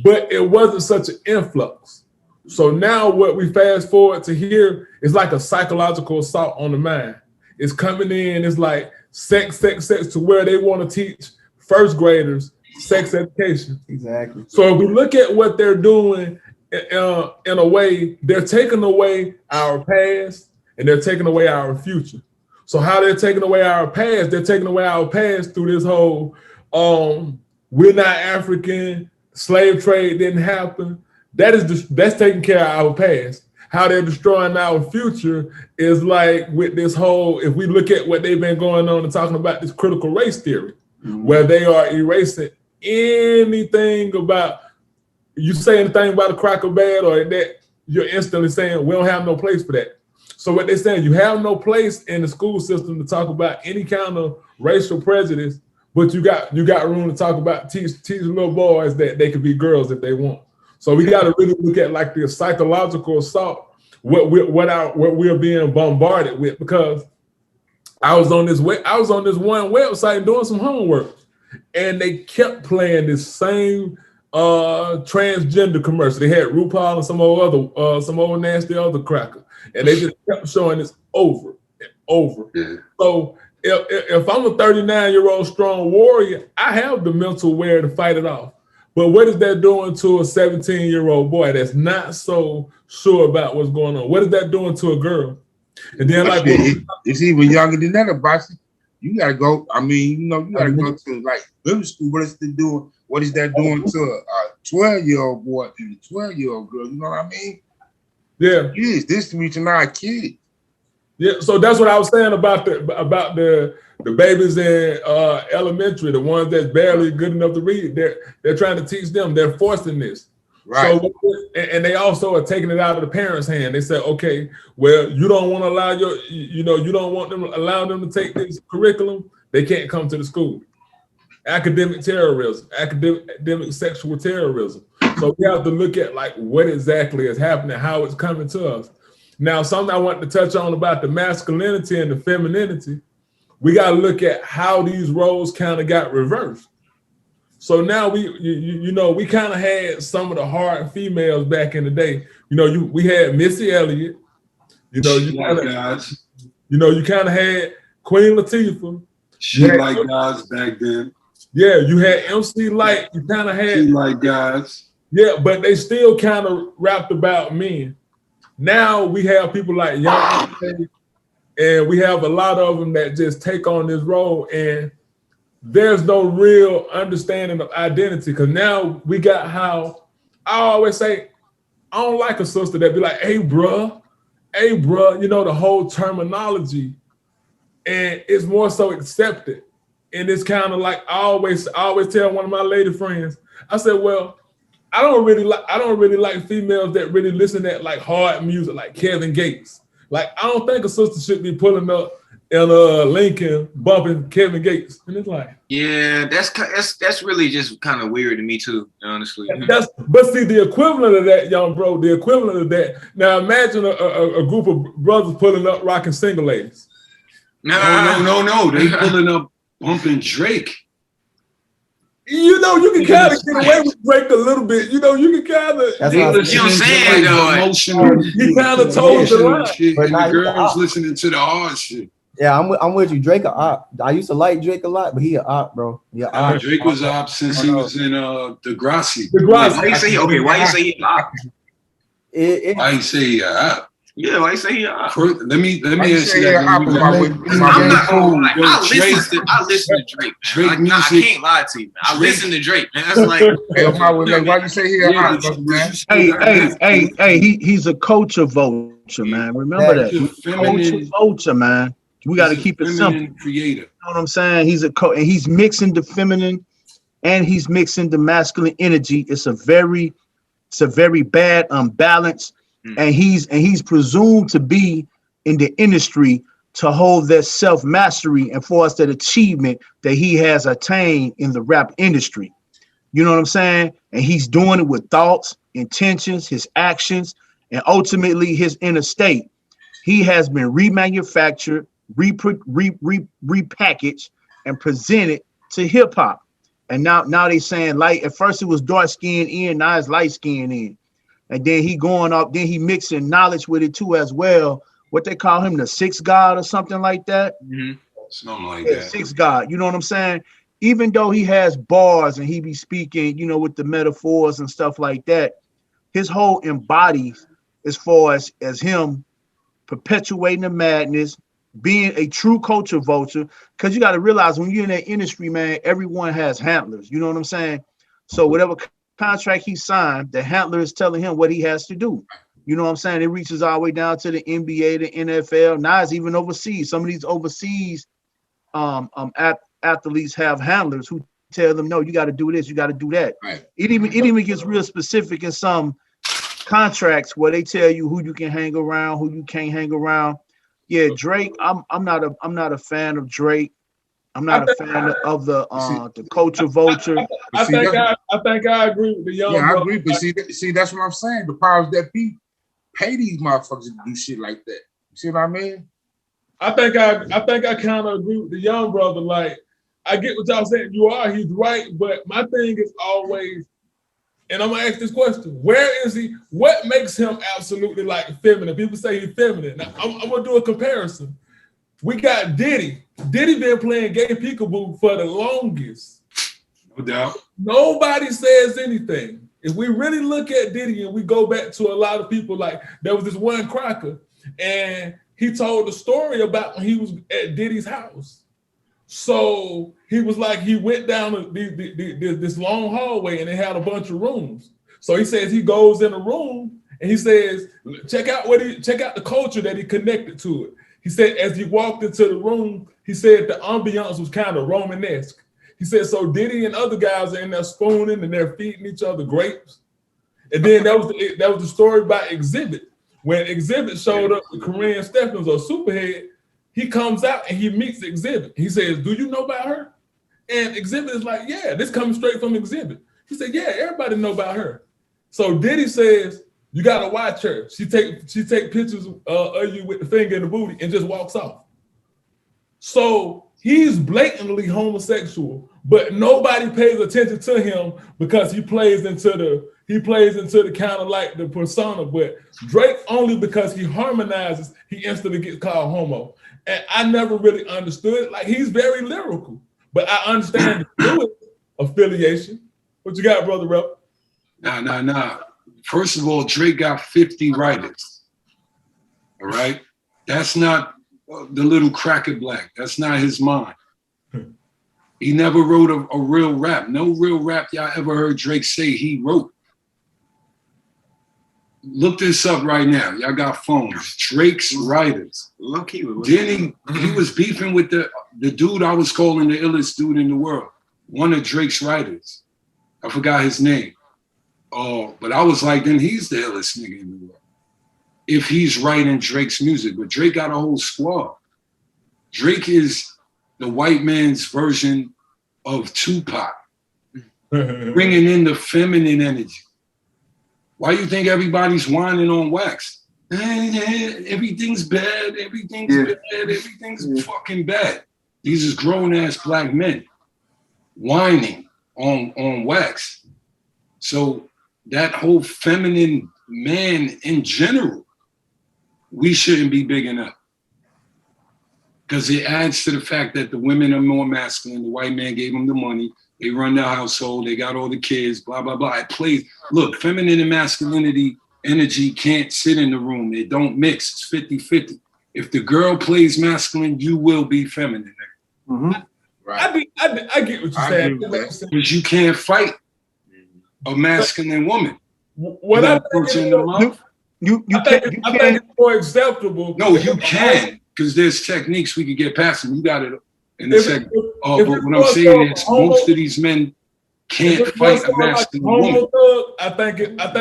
But it wasn't such an influx. So now what we fast forward to here is like a psychological assault on the mind. It's coming in, it's like sex to where they want to teach first graders sex education. Exactly. So if we look at what they're doing in a way, they're taking away our past and they're taking away our future. So how they're taking away our past, they're taking away our past through this whole, we're not African, slave trade didn't happen, that's taking care of our past. How they're destroying our future is like with this whole, if we look at what they've been going on and talking about this critical race theory, where they are erasing anything about, you say anything about a cracker bad or that, you're instantly saying we don't have no place for that. So what they're saying, you have no place in the school system to talk about any kind of racial prejudice, but you got room to talk about teach little boys that they could be girls if they want. So we got to really look at like the psychological assault, what we're being bombarded with. Because I was on this one website doing some homework, and they kept playing this same transgender commercial. They had RuPaul and some old nasty other cracker, and they just kept showing this over and over. Yeah. So if I'm a 39-year-old strong warrior, I have the mental where to fight it off. But what is that doing to a 17-year-old boy that's not so sure about what's going on? What is that doing to a girl? And then like it's even younger than that, OBASI. You gotta go. I mean, you gotta go to like middle school. What is it doing? What is that doing to a 12-year-old boy and a 12-year-old girl? You know what I mean? Yeah. Kids, this reaching our kids. Yeah. So that's what I was saying about the babies in elementary, the ones that's barely good enough to read. They're trying to teach them. They're forcing this. Right. So, and they also are taking it out of the parents' hand. They say, okay, well, you don't want to allow you don't want them allow them to take this curriculum. They can't come to the school. Academic terrorism, academic sexual terrorism. So we have to look at like what exactly is happening, how it's coming to us. Now, something I want to touch on about the masculinity and the femininity, we got to look at how these roles kind of got reversed. So now we kind of had some of the hard females back in the day. We had Missy Elliott. You kind of had Queen Latifah. She liked guys back then. Yeah, you had MC Light. You kind of had. She liked guys. Yeah, but they still kind of rapped about men. Now we have people like Young, and we have a lot of them that just take on this role, and there's no real understanding of identity. Because now we got how I always say, I don't like a sister that be like, hey, bruh, the whole terminology, and it's more so accepted. And it's kind of like I always tell one of my lady friends, I said, well, I don't really like females that really listen to like hard music, like Kevin Gates. Like I don't think a sister should be pulling up in Lincoln bumping Kevin Gates. And it's like, yeah, that's really just kind of weird to me too, honestly. But see, the equivalent of that, young bro, the equivalent of that. Now imagine a group of brothers pulling up rocking single ladies. No. They pulling up bumping Drake. You can kind of get away with Drake a little bit. You can kind of. That's what I'm saying, though. Emotional. He kind of told the line. But the girls listening to the hard shit. Yeah, I'm with you. Drake a op. I used to like Drake a lot, but he a op, bro. Yeah, Drake was op since he was in Degrassi. Why you say he a op? Why you say he a op? Yeah, why you say he a op? Let me ask you that. I listen to Drake. Drake music. I can't lie to you, man. I listen to Drake, man. That's like, why you say he a op, man? Hey, he's a culture vulture, man. Remember that. Culture vulture, man. We got to keep it simple. Creator. You know what I'm saying? And he's mixing the feminine and he's mixing the masculine energy. It's a very bad unbalance. And he's presumed to be in the industry to hold that self-mastery and for us that achievement that he has attained in the rap industry. You know what I'm saying? And he's doing it with thoughts, intentions, his actions, and ultimately his inner state. He has been remanufactured, repackaged, and presented to hip hop. And now they saying light. At first it was dark skin in, now it's light skin in. And then he going up, then he mixing knowledge with it too as well. What they call him, the sixth god or something like that. Mm-hmm. Something like that. Sixth god. You know what I'm saying? Even though he has bars and he be speaking, with the metaphors and stuff like that, his whole embodies as far as him perpetuating the madness, being a true culture vulture. Because you got to realize when you're in that industry, man, everyone has handlers. You know what I'm saying? So whatever contract he signed, the handler is telling him what he has to do. You know what I'm saying? It reaches all the way down to the NBA, the NFL. Now it's even overseas. Some of these overseas athletes have handlers who tell them, no, you got to do this, you got to do that. Right. It even gets real specific in some contracts where they tell you who you can hang around, who you can't hang around. Yeah, Drake. I'm not a fan of Drake. I'm not a fan of the culture vulture. I think I agree with the young. Yeah, I agree. But see, that's what I'm saying. The powers that be pay these motherfuckers to do shit like that. You see what I mean? I think I kind of agree with the young brother. Like, I get what y'all saying. He's right. But my thing is always, and I'm gonna ask this question: where is he? What makes him absolutely like feminine? People say he's feminine. Now, I'm gonna do a comparison. We got Diddy. Diddy been playing gay peekaboo for the longest. No doubt. Nobody says anything. If we really look at Diddy and we go back to a lot of people, like there was this one cracker, and he told the story about when he was at Diddy's house. So he was like, he went down this long hallway and it had a bunch of rooms. So he says he goes in a room and he says, check out the culture that he connected to it. He said, as he walked into the room, he said the ambiance was kind of Romanesque. He said, so Diddy and other guys are in there spooning and they're feeding each other grapes. And then that was the story about Exhibit. When Exhibit showed up with Korean Stephens or Superhead, he comes out and he meets Exhibit. He says, do you know about her? And Exhibit is like, yeah, this coming straight from Exhibit. He said, yeah, everybody know about her. So Diddy says, you gotta watch her. She take pictures of you with the finger in the booty and just walks off. So he's blatantly homosexual, but nobody pays attention to him because he plays into the kind of like the persona. But Drake, only because he harmonizes, he instantly gets called homo. And I never really understood it. Like, he's very lyrical, but I understand the fluid affiliation. What you got, brother Rep? Nah. First of all, Drake got 50 writers. All right? That's not the little cracker black. That's not his mind. He never wrote a real rap. No real rap y'all ever heard Drake say he wrote. Look this up right now. Y'all got phones. Drake's writers. Then he was beefing with the dude I was calling the illest dude in the world. One of Drake's writers. I forgot his name. But I was like, then he's the illest nigga in the world. If he's writing Drake's music. But Drake got a whole squad. Drake is the white man's version of Tupac. Bringing in the feminine energy. Why do you think everybody's whining on wax? Everything's bad, everything's bad, everything's fucking bad. These is grown-ass black men whining on wax. So that whole feminine man in general, we shouldn't be big enough. Because it adds to the fact that the women are more masculine, the white man gave them the money, they run the household, they got all the kids, blah, blah, blah. It plays, look, feminine and masculinity energy can't sit in the room. They don't mix, it's 50-50. If the girl plays masculine, you will be feminine. Mm-hmm. Right. I get what you're saying. Because you can't fight a masculine woman. What I think it's more acceptable. No, you can, because there's techniques we can get past them. You got it in a second. But what I'm saying is most of these men can't fight a masculine woman. Thug, I think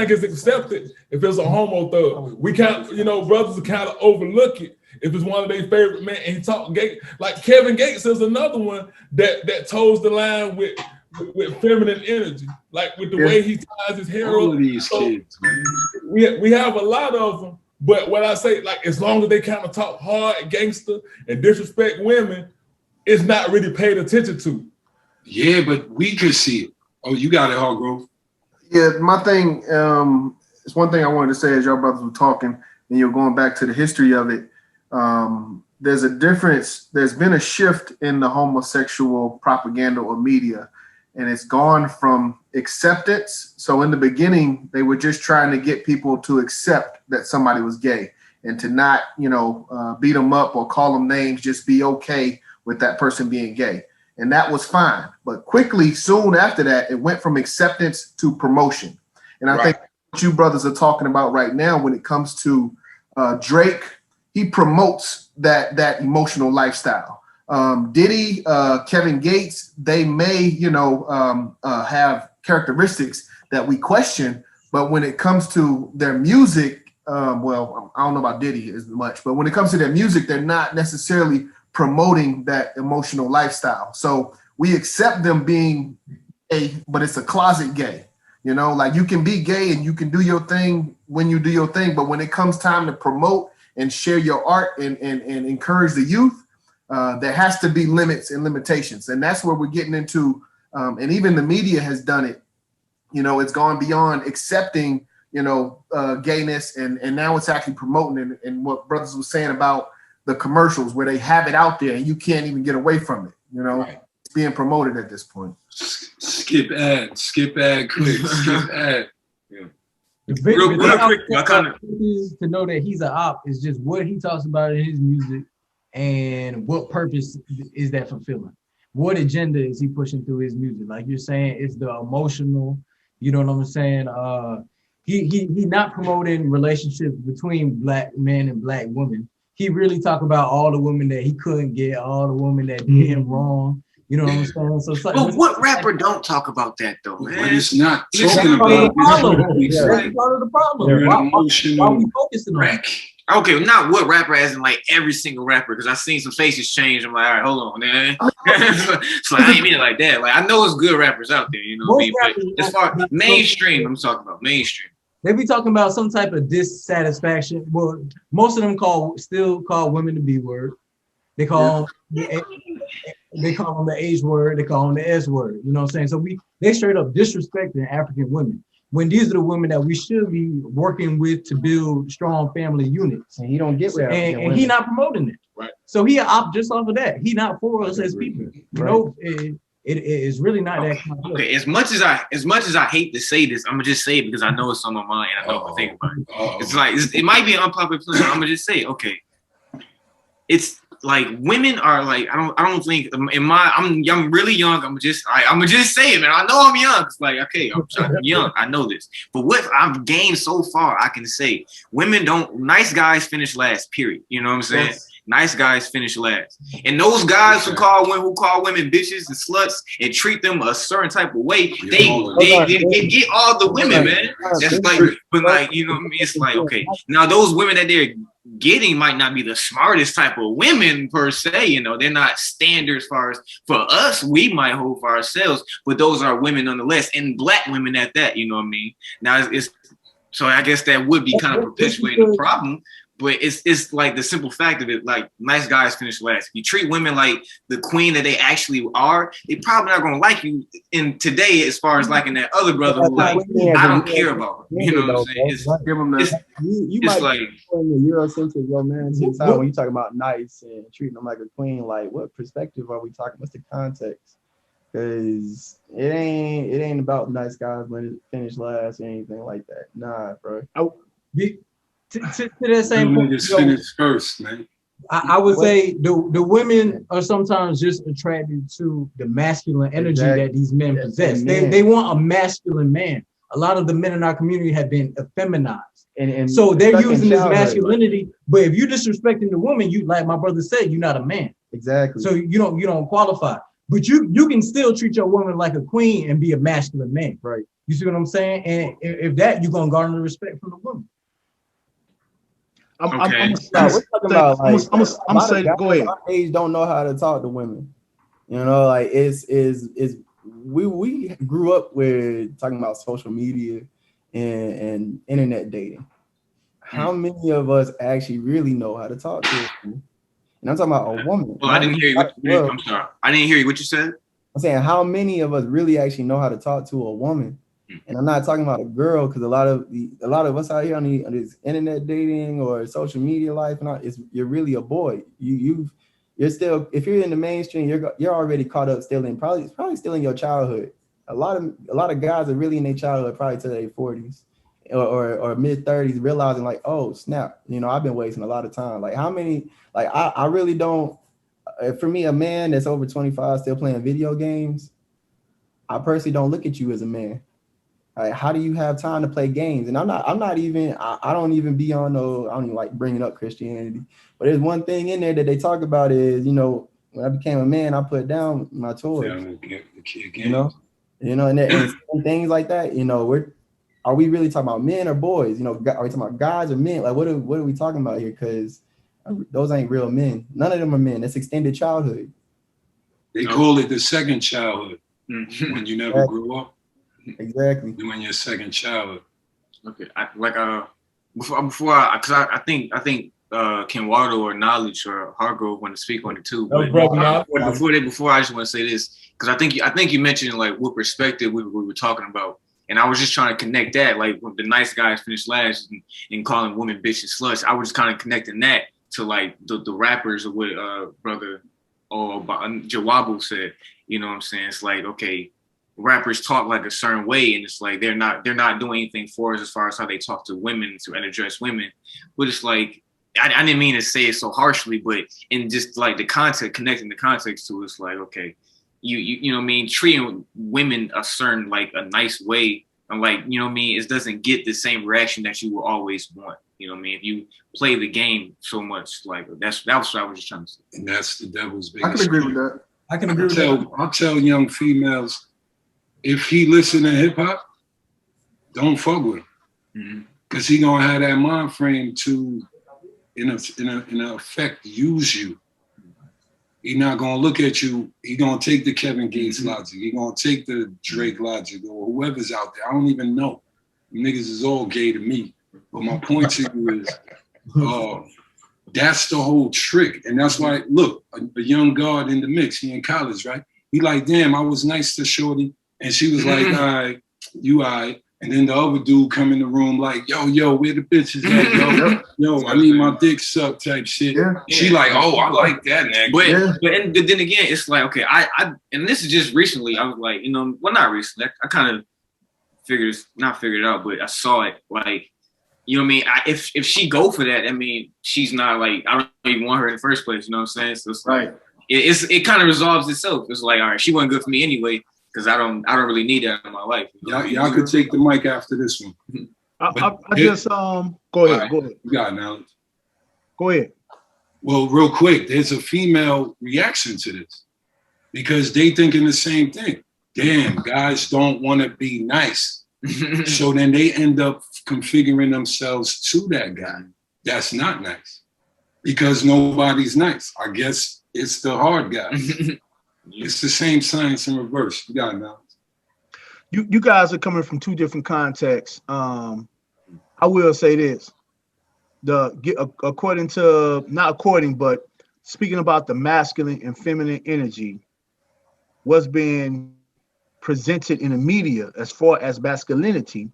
it's accepted if it's a homo thug. We can't, brothers kind of overlook it if it's one of their favorite men and he talk gay. Like Kevin Gates is another one that toes the line with feminine energy, like with the way he ties his hair all up. Of these kids, man. We have a lot of them, but what I say, like, as long as they kind of talk hard, gangster, and disrespect women, it's not really paid attention to. Yeah, but we could see it. Oh, you got it, Hargrove. Yeah, my thing, it's one thing I wanted to say as y'all brothers were talking, and you're going back to the history of it. There's a difference. There's been a shift in the homosexual propaganda or media, and it's gone from acceptance. So in the beginning, they were just trying to get people to accept that somebody was gay and to not, beat them up or call them names, just be okay with that person being gay. and that was fine. But quickly, soon after that, it went from acceptance to promotion. And I think what you brothers are talking about right now when it comes to Drake, he promotes that emotional lifestyle. Diddy, Kevin Gates, they may, have characteristics that we question, but when it comes to their music, well, I don't know about Diddy as much, but when it comes to their music, they're not necessarily promoting that emotional lifestyle. So we accept them being gay, but it's a closet gay. Like you can be gay and you can do your thing when you do your thing, but when it comes time to promote and share your art and encourage the youth, there has to be limits and limitations. And that's where we're getting into, and even the media has done it. It's gone beyond accepting, gayness, and now it's actually promoting it. And what brothers was saying about the commercials where they have it out there and you can't even get away from it. It's being promoted at this point. Skip ad, click, skip ad. Yeah. Real quick, to know that he's an op is just what he talks about in his music and what purpose is that fulfilling? What agenda is he pushing through his music? Like you're saying, it's the emotional, you know what I'm saying? He not promoting relationships between Black men and Black women. He really talk about all the women that he couldn't get, all the women that did him wrong. You know what I'm saying? So but what rapper don't talk about that though, man? But it's not talking about it. That's part of the problem. Why we focusing on it? Okay, not what rapper, as in like every single rapper, because I've seen some faces change. I'm like, all right, hold on, man. So I ain't mean it like that. Like I know it's good rappers out there, But as far mainstream, I'm talking about mainstream. They be talking about some type of dissatisfaction. Well, most of them still call women the B word. They call them the H word. They call them the S word. You know what I'm saying? So they straight up disrespecting African women when these are the women that we should be working with to build strong family units. And he don't get with and he not promoting it. Right. So he opt just off of that. He not for us as people. It is really not that kind of okay. As much as I hate to say this, I'm gonna just say it because I know it's on my mind and I know what I think about it. It's like it might be an unpopular opinion. I'm gonna just say, okay, it's like women are like I don't think I'm really young. I'm just say it, man. I know I'm young. It's like okay, I'm young. I know this, but what I've gained so far, I can say women don't. Nice guys finish last. Period. You know what I'm saying? Yes. Nice guys finish last, and those guys who call women bitches and sluts and treat them a certain type of way, they get all the women, man. That's like, but like you know what I mean? It's like okay, now those women that they're getting might not be the smartest type of women per se, they're not standard as far as for us, we might hold for ourselves, but those are women nonetheless, and Black women at that, you know what I mean? Now it's so I guess that would be kind of perpetuating the problem. But it's like the simple fact of it, like nice guys finish last. If you treat women like the queen that they actually are, they probably not gonna like you in today as far as liking that other brother who like I don't care about. You know what I'm saying? You might like in the Eurocentric romantic side when you talk about nice and treating them like a queen. Like what perspective are we talking? What's the context? Because it ain't about nice guys when it finish last or anything like that. Nah, bro. To that same point, finish first, man. I would say the women are sometimes just attracted to the masculine energy that these men possess. They want a masculine man. A lot of the men in our community have been effeminized. And so they're using this masculinity, but if you're disrespecting the woman, you like my brother said, you're not a man. Exactly. So you don't qualify. But you can still treat your woman like a queen and be a masculine man. Right. You see what I'm saying? And if that, you're gonna garner respect from the woman. I'm talking about like I'm gonna say go ahead. Our age don't know how to talk to women. Like we grew up with talking about social media and internet dating. How many of us actually really know how to talk to them? And I'm talking about a woman. Well, I didn't hear you. I'm sorry. I didn't hear you. What you said? I'm saying how many of us really actually know how to talk to a woman? And I'm not talking about a girl, because a lot of us out here on this internet dating or social media life, you're really a boy. You're still, if you're in the mainstream, you're already caught up still in probably still in your childhood. A lot of guys are really in their childhood, probably to their 40s or mid 30s, realizing like, oh snap, I've been wasting a lot of time. Like how many? Like I really don't. for me, a man that's over 25 still playing video games, I personally don't look at you as a man. Like, how do you have time to play games? And I don't even be on no, I don't even like bringing up Christianity. But there's one thing in there that they talk about is, you know, when I became a man, I put down my toys. You know, and things like that. You know, are we really talking about men or boys? You know, are we talking about guys or men? Like, what are we talking about here? Because those ain't real men. None of them are men. That's extended childhood. They call it the second childhood when you never grew up. Exactly. When your second childhood. Okay, before I think KENWARDO or Knowledge or Hargrove want to speak on it too. But before I just want to say this, because I think you mentioned like what perspective we were talking about, and I was just trying to connect that, like when the nice guys finished last and calling women bitches sluts. I was just kind of connecting that to like the rappers or what brother or JAWABU said. You know what I'm saying? It's like, okay, rappers talk like a certain way, and it's like they're not doing anything for us as far as how they talk to women and address women. But it's like, I didn't mean to say it so harshly, but in just like the context, connecting the context to it, it's like, okay, you know what I mean, treating women a certain, like a nice way, and like, you know what I mean, it doesn't get the same reaction that you will always want. You know what I mean? If you play the game so much, like that was what I was just trying to say. And that's the devil's biggest. I can agree with that. I can agree with that. I'll tell young females, if he listen to hip hop, don't fuck with him, because he gonna have that mind frame to, in effect, use you. He not gonna look at you. He gonna take the Kevin Gates logic. He gonna take the Drake logic or whoever's out there. I don't even know. Niggas is all gay to me. But my point to you is, that's the whole trick, and that's why. Look, a young guard in the mix. He in college, right? He like, damn, I was nice to shorty. And she was like, all right, you all right. And then the other dude come in the room like, yo, where the bitches at, yo? Yo, I need my dick sucked type shit. Yeah. She like, oh, I like that, nigga. But then again, it's like, okay, I and this is just recently, I was like, you know, well, not recently. I kind of figured it out, but I saw it like, you know what I mean? If she go for that, I mean, she's not like, I don't even want her in the first place, you know what I'm saying? So it's like, it kind of resolves itself. It's like, all right, she wasn't good for me anyway, because I don't really need that in my life. Y'all could take the mic after this one. I just go ahead. Right. Go ahead. You got it, Knowledge. Go ahead. Well, real quick, there's a female reaction to this because they thinking the same thing. Damn, guys don't want to be nice. So then they end up configuring themselves to that guy that's not nice because nobody's nice. I guess it's the hard guy. It's the same science in reverse. You got it now. You guys are coming from two different contexts. I will say this: but speaking about the masculine and feminine energy, what's being presented in the media as far as masculinity,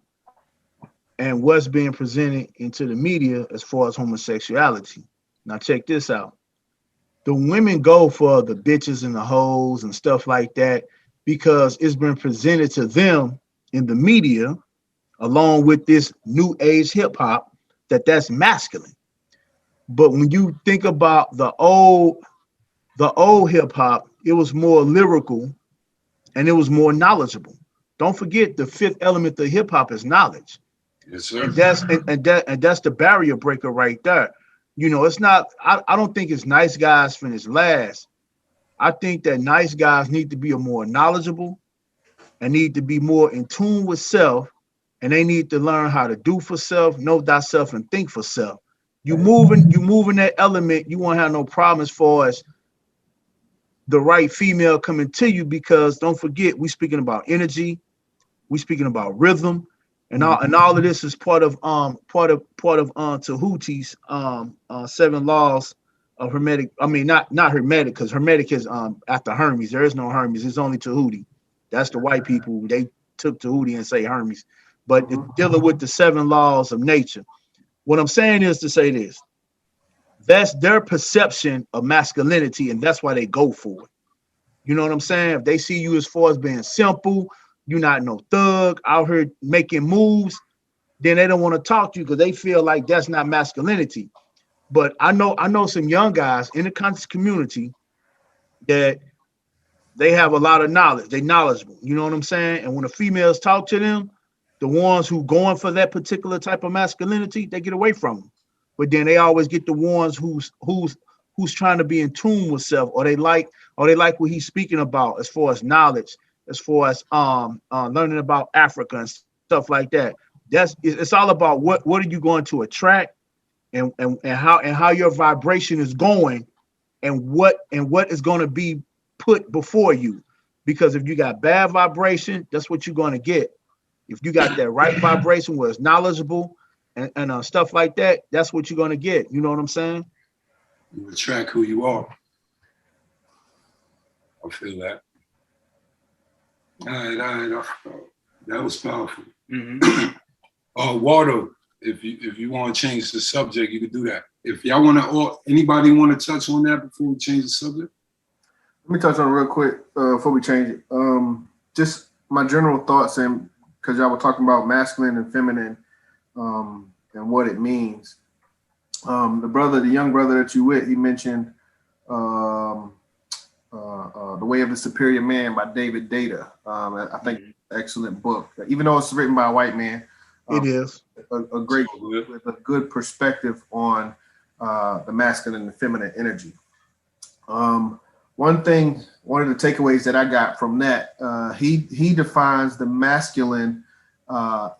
and what's being presented into the media as far as homosexuality. Now check this out. The women go for the bitches and the hoes and stuff like that because it's been presented to them in the media, along with this new age hip hop, that's masculine. But when you think about the old hip hop, it was more lyrical and it was more knowledgeable. Don't forget the fifth element of hip hop is knowledge. Yes, sir. And that's the barrier breaker right there. You know, it's not, I don't think it's nice guys finish last. I think that nice guys need to be more knowledgeable and need to be more in tune with self, and they need to learn how to do for self, know thyself, and think for self. You moving that element, you won't have no problem as far as the right female coming to you, because don't forget, we speaking about energy, we speaking about rhythm. And all of this is part of TOUVH's 7 laws of Hermetic. I mean, not Hermetic, because Hermetic is after Hermes. There is no Hermes. It's only TOUVH. That's the white people. They took TOUVH and say Hermes. But dealing with the 7 laws of nature. What I'm saying is to say this: that's their perception of masculinity, and that's why they go for it. You know what I'm saying? If they see you as far as being simple, you're not no thug out here making moves, then they don't want to talk to you because they feel like that's not masculinity. But I know some young guys in the conscious community that they have a lot of knowledge. They knowledgeable. You know what I'm saying? And when the females talk to them, the ones who going for that particular type of masculinity, they get away from them. But then they always get the ones who's trying to be in tune with self, or they like what he's speaking about as far as knowledge, as far as learning about Africa and stuff like that. It's all about what are you going to attract, and how your vibration is going, and what is going to be put before you. Because if you got bad vibration, that's what you're going to get. If you got that right vibration where it's knowledgeable and stuff like that, that's what you're going to get. You know what I'm saying? You attract who you are. I feel that. All right. That was powerful. Waldo, if you want to change the subject, you can do that. If y'all want to, or anybody want to touch on that before we change the subject? Let me touch on it real quick before we change it. Just my general thoughts, and because y'all were talking about masculine and feminine and what it means. The young brother that you with, he mentioned The Way of the Superior Man by David Data. I think excellent book, even though it's written by a white man. It is a great book with a good perspective on the masculine and the feminine energy. One of the takeaways that I got from that, he defines the masculine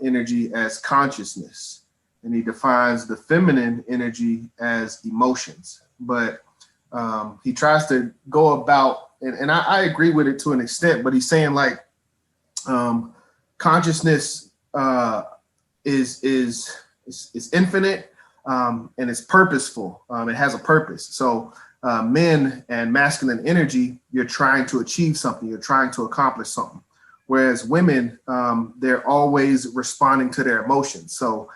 energy as consciousness, and he defines the feminine energy as emotions. But he tries to go about, and I agree with it to an extent, but he's saying like consciousness is infinite and it's purposeful. It has a purpose. So men and masculine energy, you're trying to achieve something, you're trying to accomplish something. Whereas women, they're always responding to their emotions. So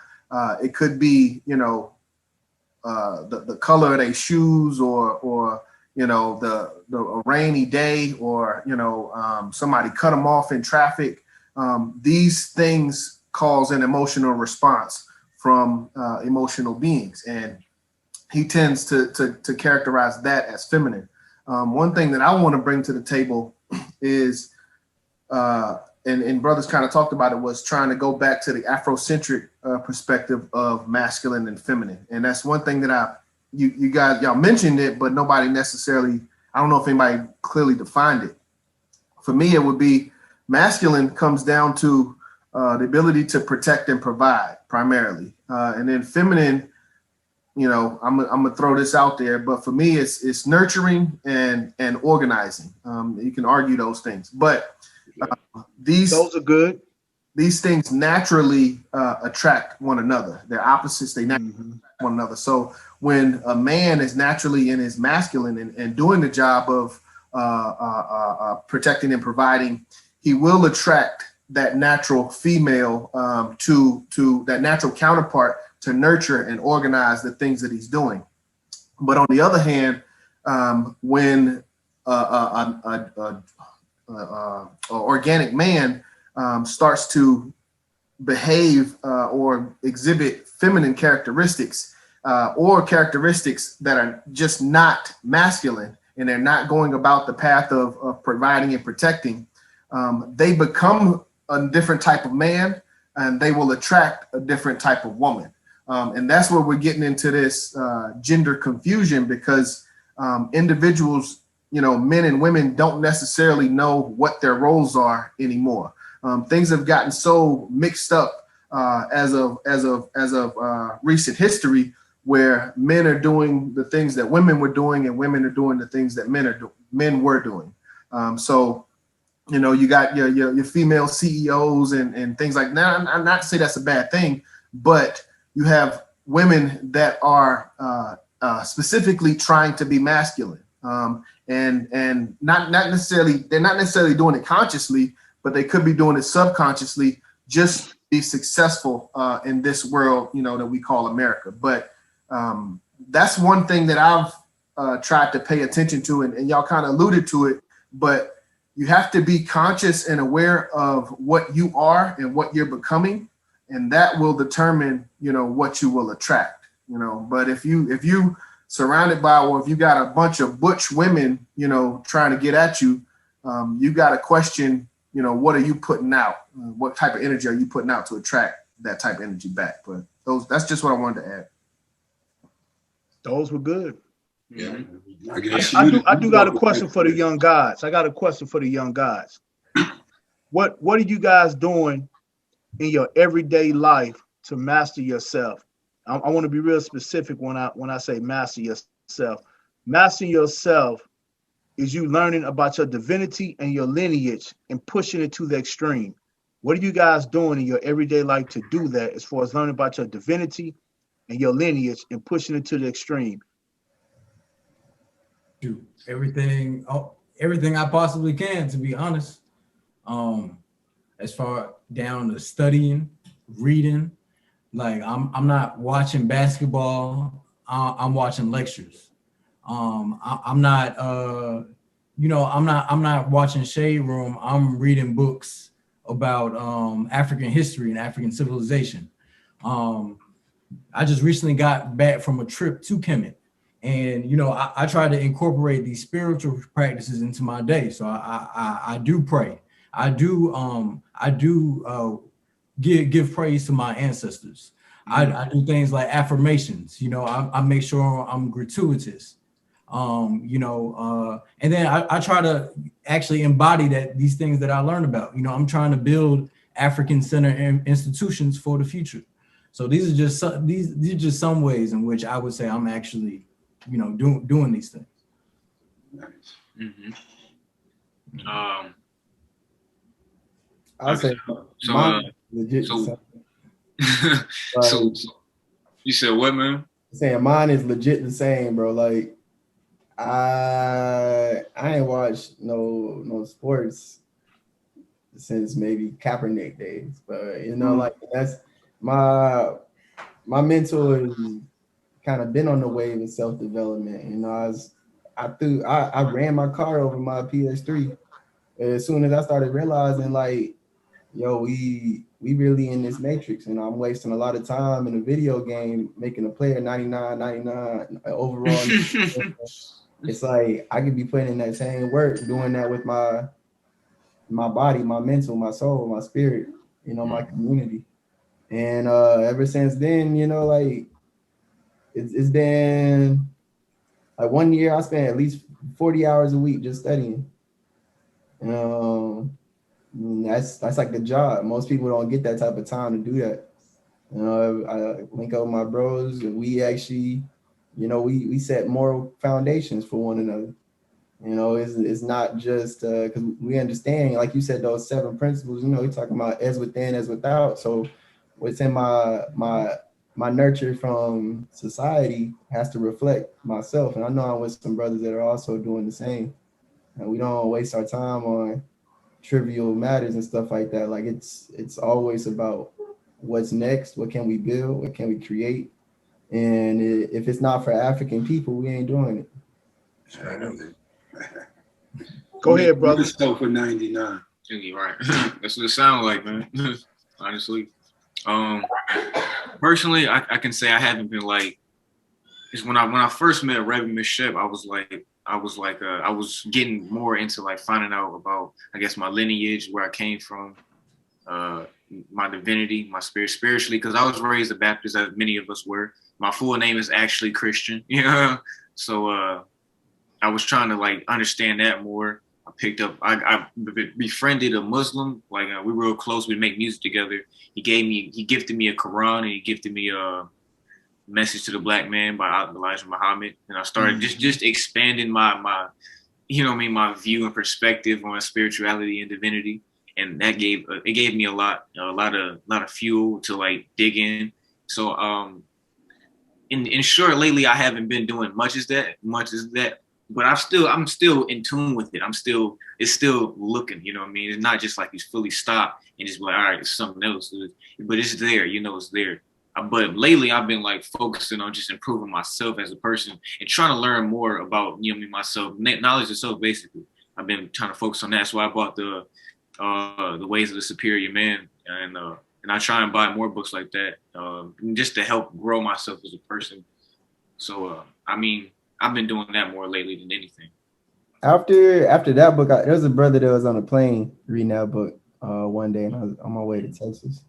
it could be, the color of their shoes, or the rainy day, or somebody cut them off in traffic. These things cause an emotional response from emotional beings, and he tends to characterize that as feminine. One thing that I want to bring to the table is, and brothers kind of talked about it, was trying to go back to the Afrocentric perspective of masculine and feminine. And that's one thing that y'all mentioned it, but nobody necessarily, I don't know if anybody clearly defined it. For me, it would be masculine comes down to the ability to protect and provide primarily. And then feminine, I'm gonna throw this out there, but for me, it's nurturing and organizing. You can argue those things, but those are good. These things naturally attract one another. They're opposites. They naturally attract one another. So when a man is naturally in his masculine and doing the job of protecting and providing, he will attract that natural female to that natural counterpart to nurture and organize the things that he's doing. But on the other hand, when an organic man starts to behave or exhibit feminine characteristics or characteristics that are just not masculine, and they're not going about the path of providing and protecting, they become a different type of man, and they will attract a different type of woman. And that's where we're getting into this gender confusion, because individuals, men and women, don't necessarily know what their roles are anymore. Things have gotten so mixed up as of recent history, where men are doing the things that women were doing, and women are doing the things that men were doing. So you got your female CEOs and things like that. I'm not to say that's a bad thing, but you have women that are specifically trying to be masculine, and not necessarily, they're not necessarily doing it consciously, but they could be doing it subconsciously, just to be successful in this world, that we call America. But that's one thing that I've tried to pay attention to, and y'all kind of alluded to it, but you have to be conscious and aware of what you are and what you're becoming, and that will determine, what you will attract. But if you surrounded by, or if you got a bunch of butch women, you know, trying to get at you, you got to question, you know, what are you putting out? What type of energy are you putting out to attract that type of energy back? But that's just what I wanted to add. Those were good. Yeah. I guess I do got a question for the young guys. I got a question for the young guys. What are you guys doing in your everyday life to master yourself? I want to be real specific when I say master yourself. Mastering yourself is you learning about your divinity and your lineage and pushing it to the extreme. What are you guys doing in your everyday life to do that, as far as learning about your divinity and your lineage and pushing it to the extreme? Do everything I possibly can, to be honest. As far down to studying, reading. Like I'm not watching basketball. I'm watching lectures. I'm not I'm not watching Shade Room. I'm reading books about African history and African civilization. I just recently got back from a trip to Kemet, and you know I try to incorporate these spiritual practices into my day. So I do pray. I do give praise to my ancestors. I do things like affirmations. You know, I make sure I'm gratuitous. And then I try to actually embody these things that I learned about. You know, I'm trying to build African centered institutions for the future. So these are just some ways in which I would say I'm actually, you know, doing these things. Nice. Mm-hmm. I'll say legit. So you said what, man? Saying mine is legit the same, bro. Like I ain't watched no sports since maybe Kaepernick days, but you know, like that's my mentor has kind of been on the wave of self-development. You know, I ran my car over my PS3 as soon as I started realizing, like, yo, we really in this matrix, and I'm wasting a lot of time in a video game making a player 99 overall. It's like I could be putting in that same work, doing that with my body, my mental, my soul, my spirit, you know, my community. And ever since then, you know, like it's been like 1 year I spent at least 40 hours a week just studying. That's like the job. Most people don't get that type of time to do that. You know, I link up with my bros, and we actually, you know, we set moral foundations for one another. You know, it's not just because we understand, like you said, those 7 principles. You know, we're talking about as within, as without. So what's in my nurture from society has to reflect myself, and I know I'm with some brothers that are also doing the same. And we don't waste our time on trivial matters and stuff like that. Like it's always about what's next, what can we build, what can we create, and if it's not for African people, we ain't doing it. Go ahead, brother. Still for 99. Right. That's what it sounds like, man. Honestly. Personally, I can say I haven't been like, because when I first met Rebel Miss Shep, I was getting more into like finding out about, I guess, my lineage, where I came from, my divinity, my spirit, spiritually, because I was raised a Baptist, as many of us were. My full name is actually Christian, you know. So I was trying to like understand that more. I befriended a Muslim, like we were real close. We make music together. He gifted me a Quran, and he gifted me a Message to the Black Man by Elijah Muhammad. And I started just expanding my you know what I mean, my view and perspective on spirituality and divinity. And that gave me a lot of fuel to like dig in. So in short, lately I haven't been doing much as that, but I'm still in tune with it. It's still looking, you know what I mean? It's not just like it's fully stopped and just like, all right, it's something else. But it's there, you know, it's there. But lately I've been like focusing on just improving myself as a person and trying to learn more about, you know what I mean, myself, knowledge of self, basically. I've been trying to focus on that. So I bought the Ways of the Superior Man, and I try and buy more books like that, just to help grow myself as a person. So I mean, I've been doing that more lately than anything. After that book, there was a brother that was on a plane reading that book one day, and I was on my way to Texas,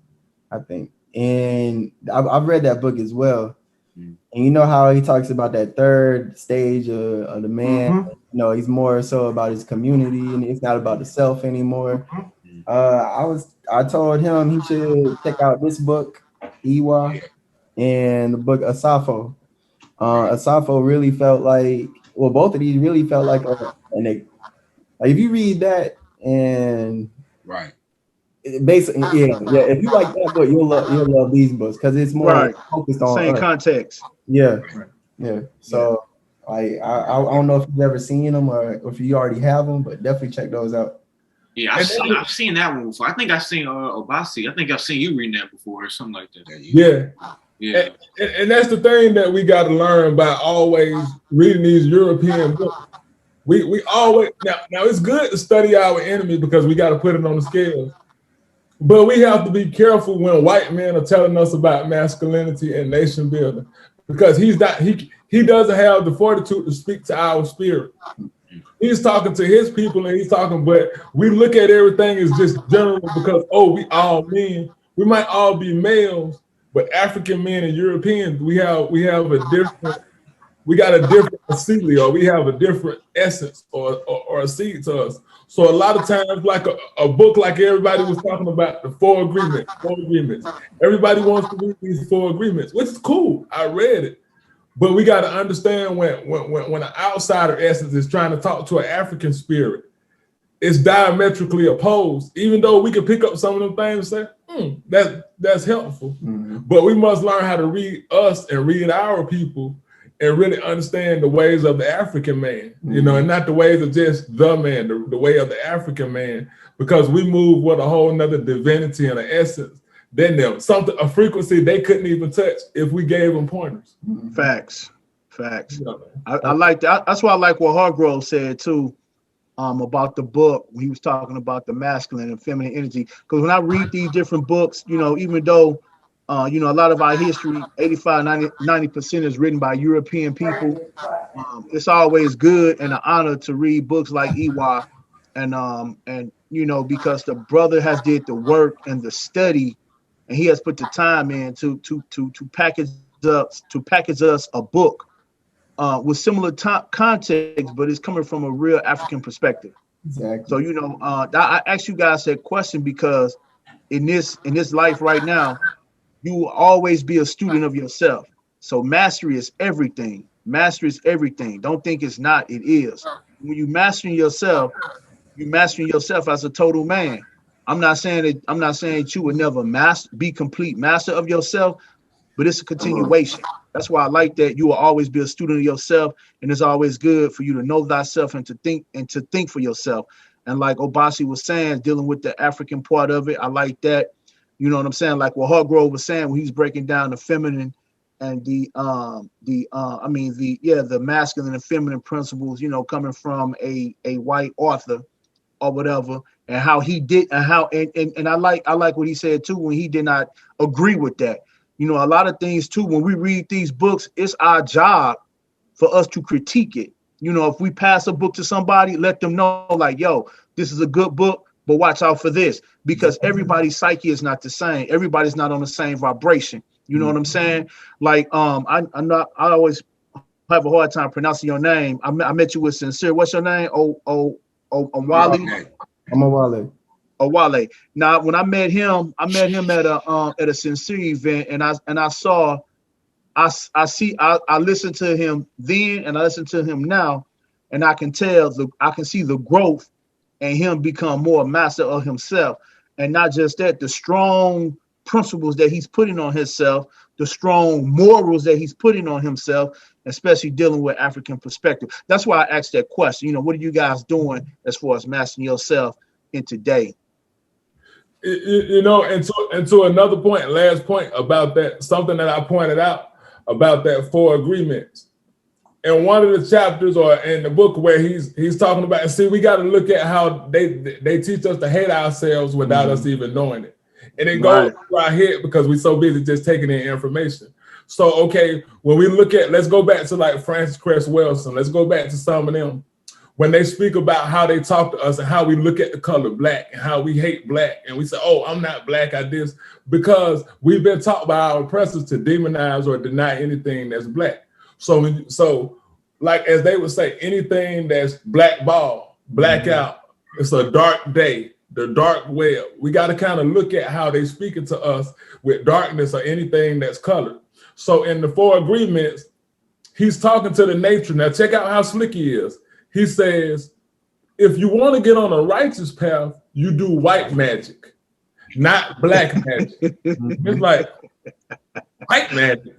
I think. And I've read that book as well. And you know how he talks about that third stage of the man. You know, he's more so about his community, and it's not about the self anymore. I told him he should check out this book, Iwa, and the book Asafo. Asafo really felt like, well, both of these really felt like like if you read that and basically, yeah. If you like that book, you'll love these books because it's more focused on same context. Yeah. So I don't know if you've ever seen them or if you already have them, but definitely check those out. Yeah, I've seen that one before. I think I've seen Obasi. I think I've seen you reading that before or something like that. Yeah. And that's the thing that we got to learn by always reading these European books. We always now it's good to study our enemy because we got to put it on the scales. But we have to be careful when white men are telling us about masculinity and nation building because he doesn't have the fortitude to speak to our spirit. He's talking to his people and he's talking, but we look at everything as just general because, we all men. We might all be males, but African men and Europeans, we got a different seed, or we have a different essence or a seed to us. So a lot of times, like a book like everybody was talking about, the four agreements. Everybody wants to read these 4 agreements, which is cool. I read it. But we got to understand when an outsider essence is trying to talk to an African spirit, it's diametrically opposed. Even though we can pick up some of them things and say, that's helpful. But we must learn how to read us and read our people and really understand the ways of the African man, you know, and not the ways of just the man, the way of the African man, because we move with a whole nother divinity and an essence. Then a frequency they couldn't even touch if we gave them pointers. Facts. I like that. That's why I like what Hargrove said too, about the book when he was talking about the masculine and feminine energy. Because when I read these different books, you know, even though a lot of our history, 85-90% is written by European people, it's always good and an honor to read books like Iwa, and you know, because the brother has did the work and the study. And he has put the time in to package us a book with similar context, but it's coming from a real African perspective. Exactly. So you know, I asked you guys that question because in this life right now, you will always be a student of yourself. So mastery is everything. Mastery is everything. Don't think it's not. It is. When you mastering yourself, you mastering yourself as a total man. I'm not saying that you would never be complete master of yourself, but it's a continuation. That's why I like that you will always be a student of yourself, and it's always good for you to know thyself and to think for yourself. And like Obasi was saying, dealing with the African part of it, I like that. You know what I'm saying? Like what Hargrove was saying when he's breaking down the feminine and the masculine and feminine principles, you know, coming from a white author or whatever. And how he did, and how and I like what he said too when he did not agree with that. You know, a lot of things too, when we read these books, it's our job for us to critique it. You know, if we pass a book to somebody, let them know, like, yo, this is a good book, but watch out for this, because everybody's psyche is not the same. Everybody's not on the same vibration. You know what I'm saying? Like, I always have a hard time pronouncing your name. I met you with Sincere. What's your name? OMOWALI. OMOWALI. Now, when I met him at a Sincere event, and I listened to him then, and I listen to him now, and I can see the growth and him become more master of himself, and not just that, the strong principles that he's putting on himself, the strong morals that he's putting on himself, especially dealing with African perspective. That's why I asked that question. You know, what are you guys doing as far as mastering yourself in today? You know, and to another point, last point about that, something that I pointed out about that 4 agreements. In one of the chapters or in the book where he's talking about, see, we got to look at how they teach us to hate ourselves without us even knowing it. And it goes through our head because we're so busy just taking in information. So, okay, when we look at, let's go back to like Francis Cress Welsing. Let's go back to some of them. When they speak about how they talk to us and how we look at the color black and how we hate black and we say, oh, I'm not black, I this, because we've been taught by our oppressors to demonize or deny anything that's black. So like as they would say, anything that's blackball, blackout, it's a dark day, the dark web. We got to kind of look at how they speaking to us with darkness or anything that's colored. So in the 4 agreements, he's talking to the nature. Now check out how slick he is. He says, if you want to get on a righteous path, you do white magic, not black magic. It's like, white magic.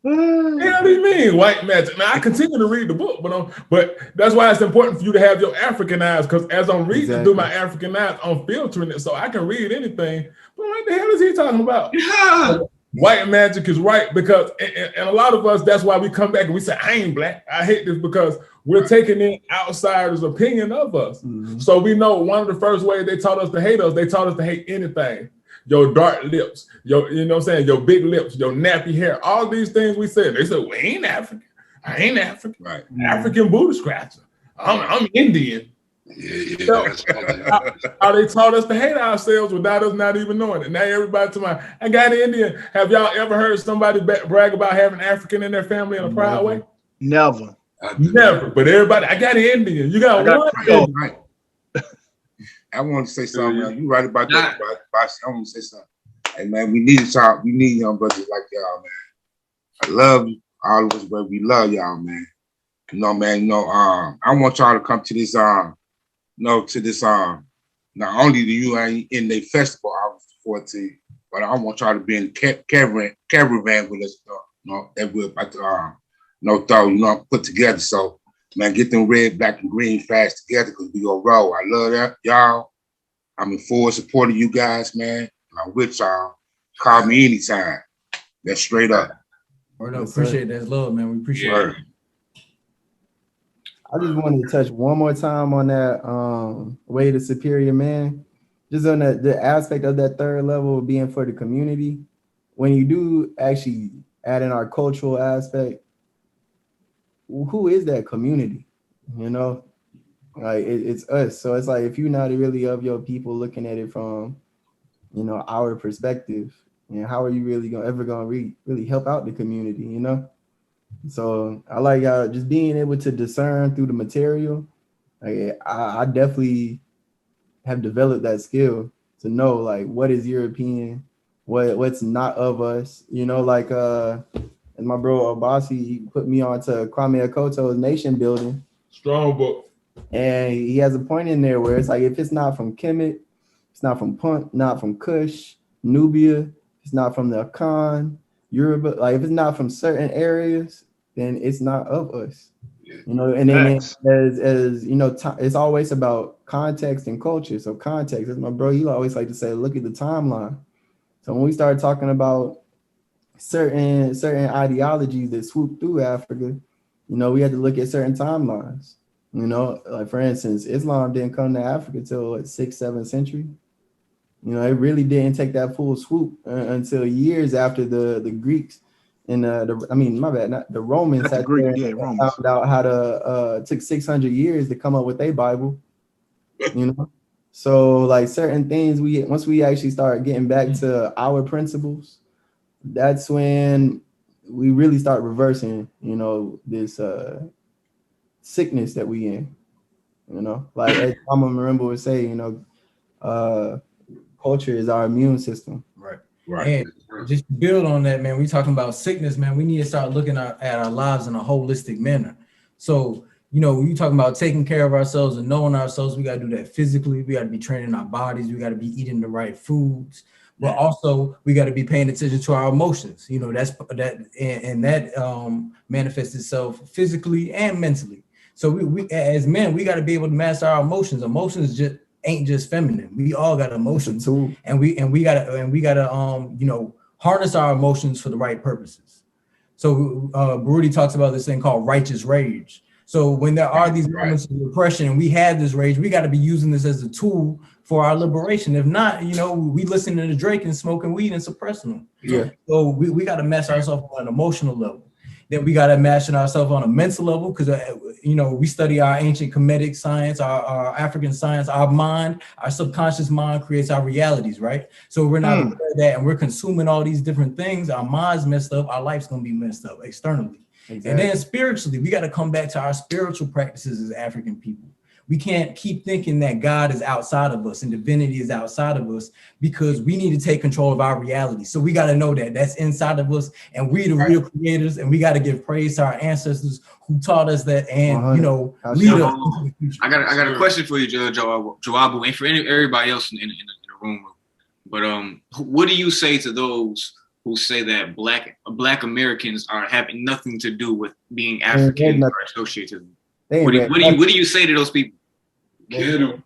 What do you mean, white magic? Now, I continue to read the book, but that's why it's important for you to have your African eyes, because as I'm reading through my African eyes, I'm filtering it so I can read anything. But what the hell is he talking about? Yeah. White magic is right, because, and a lot of us, that's why we come back and we say, I ain't black. I hate this, because we're taking in outsiders' opinion of us. So we know one of the first ways they taught us to hate us, they taught us to hate anything. Your dark lips, your, you know what I'm saying, your big lips, your nappy hair, all these things we said. They said, we ain't African. I ain't African. Right. African booty scratcher. I'm Indian. So, how they taught us to hate ourselves without us not even knowing it. Now everybody to my, I got an Indian. Have y'all ever heard somebody brag about having African in their family in a proud way? Never. Never. But everybody, I got an Indian. You got one Indian. Right. I want to say something. You right about that. I want to say something. Hey man, we need to talk. We need young brothers like y'all, man. I love you, all of us, but we love y'all, man. You know, man. You know, I want y'all to come to this, not only do you ain't in the festival August 14th, but I want y'all to be in the caravan with us. You know, that we're about to, put together. So, man, get them red, black, and green flags together, because we gonna roll. I love that, y'all. I'm in full support of you guys, man. I'm with y'all. Call me anytime. That's straight up. Word up. Appreciate that love, man. We appreciate it. I just wanted to touch one more time on that way to superior man. Just on the aspect of that third level being for the community. When you do actually add in our cultural aspect, who is that community? You know, like it's us. So it's like, if you're not really of your people looking at it from, you know, our perspective, you know, how are you really ever gonna really help out the community, you know? So I like just being able to discern through the material. Like, I definitely have developed that skill to know like what is European, what's not of us, you know, like and my bro OBASI, he put me on to Kwame Akoto's Nation Building. Strong book. And he has a point in there where it's like, if it's not from Kemet, it's not from Punt, not from Kush, Nubia, it's not from the Akan, Yoruba, like if it's not from certain areas, then it's not of us. You know, and then as you know, it's always about context and culture. So context, as my bro, he always like to say, look at the timeline. So when we start talking about certain ideologies that swoop through Africa, you know, we had to look at certain timelines. You know, like for instance, Islam didn't come to Africa till what, 6th, 7th century. You know, it really didn't take that full swoop until years after the Greeks and the Romans had found out how to took 600 years to come up with a Bible. You know, so like certain things once we actually start getting back to our principles, that's when we really start reversing, you know, this sickness that we in. You know, like as Mama Marimba would say, you know, culture is our immune system. Right. And just to build on that, man, we talking about sickness, man. We need to start looking at our lives in a holistic manner. So, you know, when you talking about taking care of ourselves and knowing ourselves, we got to do that physically. We got to be training our bodies. We got to be eating the right foods. But also we got to be paying attention to our emotions. You know, that manifests itself physically and mentally. So we as men, we got to be able to master our emotions. Emotions ain't just feminine. We all got emotions too, and we gotta you know, harness our emotions for the right purposes. So Baruti talks about this thing called righteous rage. So when there are these moments of repression and we have this rage, we got to be using this as a tool for our liberation. If not, you know, we listening to Drake and smoking weed and suppressing them. Yeah. So we got to master ourselves on an emotional level. Then we got to master ourselves on a mental level because, you know, we study our ancient Kemetic science, our African science, our mind, our subconscious mind creates our realities, right? So we're not aware of that and we're consuming all these different things. Our mind's messed up. Our life's going to be messed up externally. Exactly. And then spiritually, we got to come back to our spiritual practices as African people. We can't keep thinking that God is outside of us and divinity is outside of us because we need to take control of our reality. So we got to know that that's inside of us and we the real creators, and we got to give praise to our ancestors who taught us that and, you know, lead us into the future. I got a question for you, Jawabu, and for everybody else in the room. But what do you say to those who say that Black Americans are having nothing to do with being African or associated? What do you say to those people? Get them.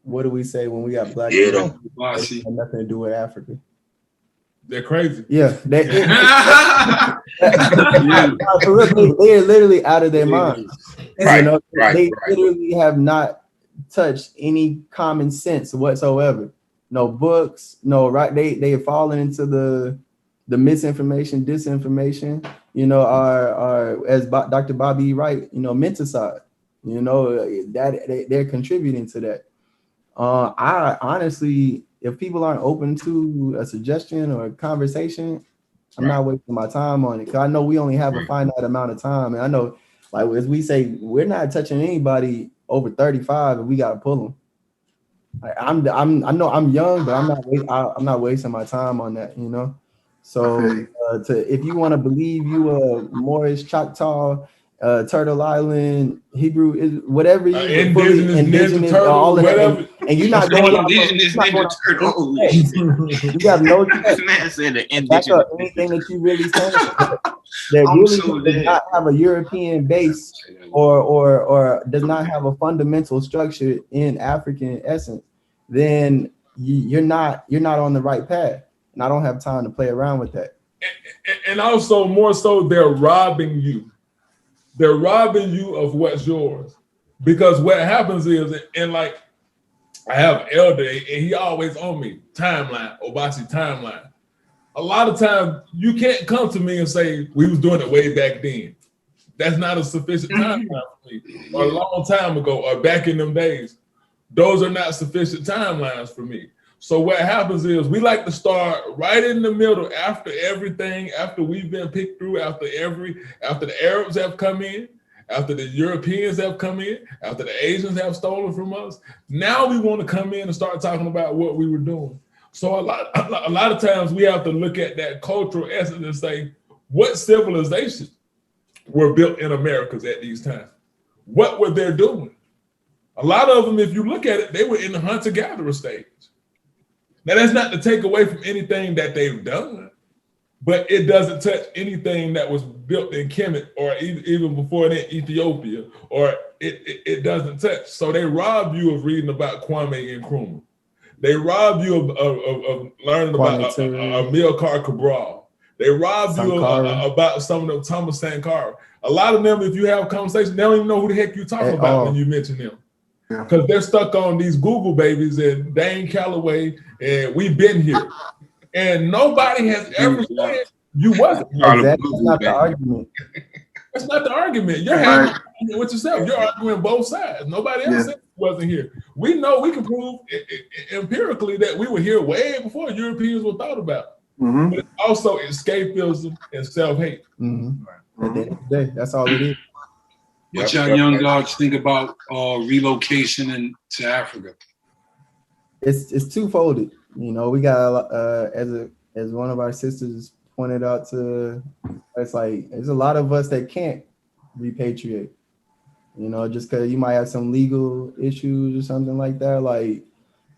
What do we say when we got Black people? Have nothing to do with Africa. They're crazy. Yeah, they're literally out of their minds. You know, they literally have not touched any common sense whatsoever. No books, no They have fallen into the misinformation, disinformation. You know, our as Dr. Bobby Wright, you know, menticide. You know, that they're contributing to that. I honestly, if people aren't open to a suggestion or a conversation, I'm not wasting my time on it. Cause I know we only have a finite amount of time. And I know, like, as we say, we're not touching anybody over 35 and we got to pull them. Like, I know I'm young, but I'm not wasting my time on that, you know? So if you want to believe you a Morris, Choctaw, Turtle Island, Hebrew, whatever you indigenous all of that, and you're not going indigenous ninja turtle. You have no man said the indigenous anything that you really saying that really does not have a European base or does not have a fundamental structure in African essence, then you're not on the right path. And I don't have time to play around with that. And also, more so, they're robbing you. They're robbing you of what's yours. Because what happens is, and like, I have Elder, and he always on me, timeline, OBASI timeline. A lot of times, you can't come to me and say, we was doing it way back then. That's not a sufficient timeline for me. Or a long time ago, or back in them days. Those are not sufficient timelines for me. So what happens is we like to start right in the middle after everything, after we've been picked through, after the Arabs have come in, after the Europeans have come in, after the Asians have stolen from us. Now we want to come in and start talking about what we were doing. So a lot of times we have to look at that cultural essence and say, what civilizations were built in Americas at these times? What were they doing? A lot of them, if you look at it, they were in the hunter-gatherer stage. Now, that's not to take away from anything that they've done, but it doesn't touch anything that was built in Kemet or even before that, Ethiopia, or it doesn't touch. So they rob you of reading about Kwame Nkrumah. They rob you of learning about Amilcar Cabral. They rob you about some of them, Thomas Sankara. A lot of them, if you have conversations, they don't even know who the heck you're talking about when you mention them. Because they're stuck on these Google babies and Dane Calloway, and we've been here. And nobody has ever said you wasn't. That's not the argument. That's not the argument. You're having an argument with yourself. You're arguing both sides. Nobody else said you wasn't here. We know we can prove empirically that we were here way before Europeans were thought about. But it's also escapism and self-hate. At the end of the day, that's all it is. What y'all young dogs think about relocation to Africa? It's twofold. You know, we got as one of our sisters pointed out to, it's like there's a lot of us that can't repatriate. You know, just because you might have some legal issues or something like that. Like,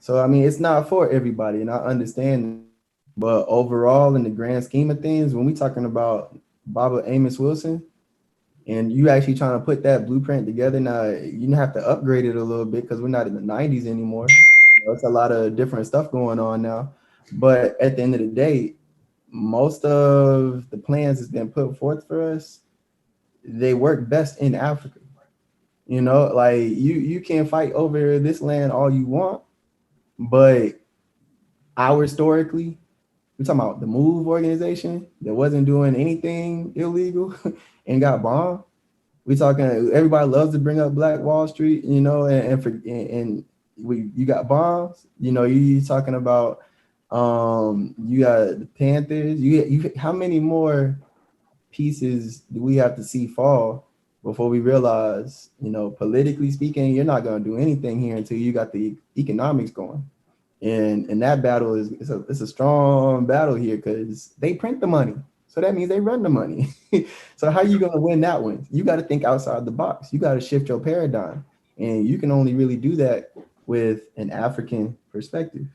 so I mean, it's not for everybody, and I understand. But overall, in the grand scheme of things, when we talking about Baba Amos Wilson, and you actually trying to put that blueprint together, now you have to upgrade it a little bit because we're not in the 90s anymore. You know, it's a lot of different stuff going on now. But at the end of the day, most of the plans that's been put forth for us, they work best in Africa. You know, like you can fight over this land all you want, but historically, we're talking about the MOVE organization that wasn't doing anything illegal and got bombed. We talking, everybody loves to bring up Black Wall Street, you know, you got bombs, you know, you talking about you got the Panthers, you how many more pieces do we have to see fall before we realize, you know, politically speaking, you're not going to do anything here until you got the economics going. And that battle is a strong battle here because they print the money. So that means they run the money. So how are you going to win that one? You got to think outside the box. You got to shift your paradigm. And you can only really do that with an African perspective.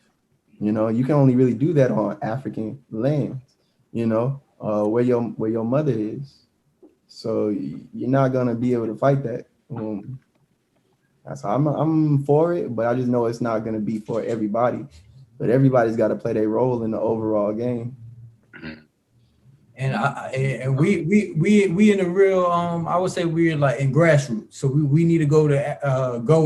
You know, you can only really do that on African lands, you know, where your mother is. So you're not going to be able to fight that. So I'm for it, but I just know it's not going to be for everybody. But everybody's got to play their role in the overall game. And we in the real I would say we're like in grassroots. So we need to go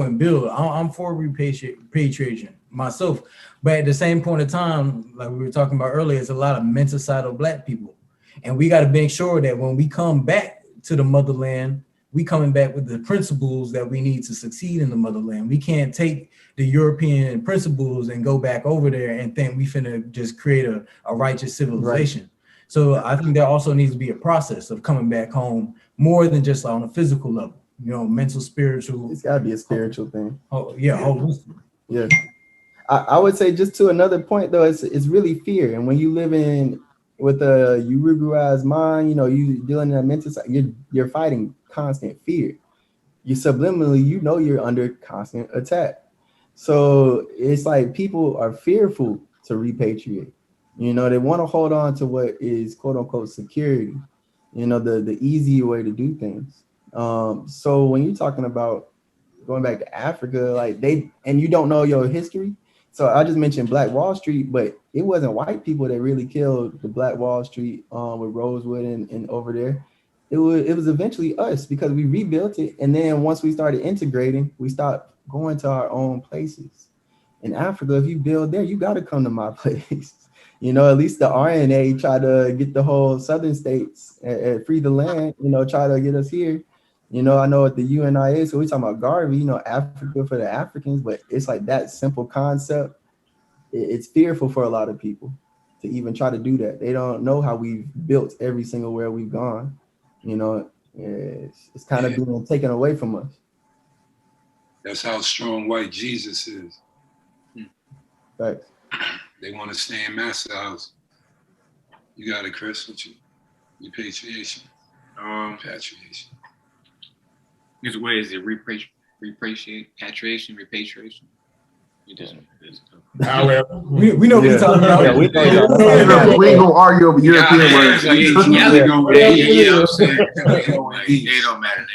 and build. I'm for repatriation myself, but at the same point in time, like we were talking about earlier, it's a lot of mental Black people, and we got to make sure that when we come back to the motherland, we coming back with the principles that we need to succeed in the motherland. We can't take the European principles and go back over there and think we finna just create a righteous civilization. Right. So I think there also needs to be a process of coming back home more than just on a physical level, you know, mental, spiritual. It's gotta be a spiritual thing. Oh yeah, holistic. Yeah. I would say just to another point though, it's really fear. And when you live in with a Uruguay's mind, you know, you dealing in a mental side, you're fighting constant fear. You subliminally, you know, you're under constant attack. So it's like people are fearful to repatriate. You know, they want to hold on to what is quote unquote security, you know, the easy way to do things. So when you're talking about going back to Africa, like and you don't know your history. So I just mentioned Black Wall Street, but it wasn't white people that really killed the Black Wall Street with Rosewood and over there. It was eventually us because we rebuilt it. And then once we started integrating, we stopped going to our own places. In Africa, if you build there, you got to come to my place. You know, at least the RNA tried to get the whole southern states and free the land, you know, try to get us here. You know, I know at the UNIA, so we're talking about Garvey, you know, Africa for the Africans, but it's like that simple concept. It's fearful for a lot of people to even try to do that. They don't know how we've built every single where we've gone. You know, it's kind of being taken away from us. That's how strong white Jesus is. Right. They want to stay in master house. You got it, Chris, with you. Repatriation. Repatriation. Which way is it? Repatriation? You just, however, we know what you're talking about. Yeah, we ain't gonna argue over European words. It don't matter.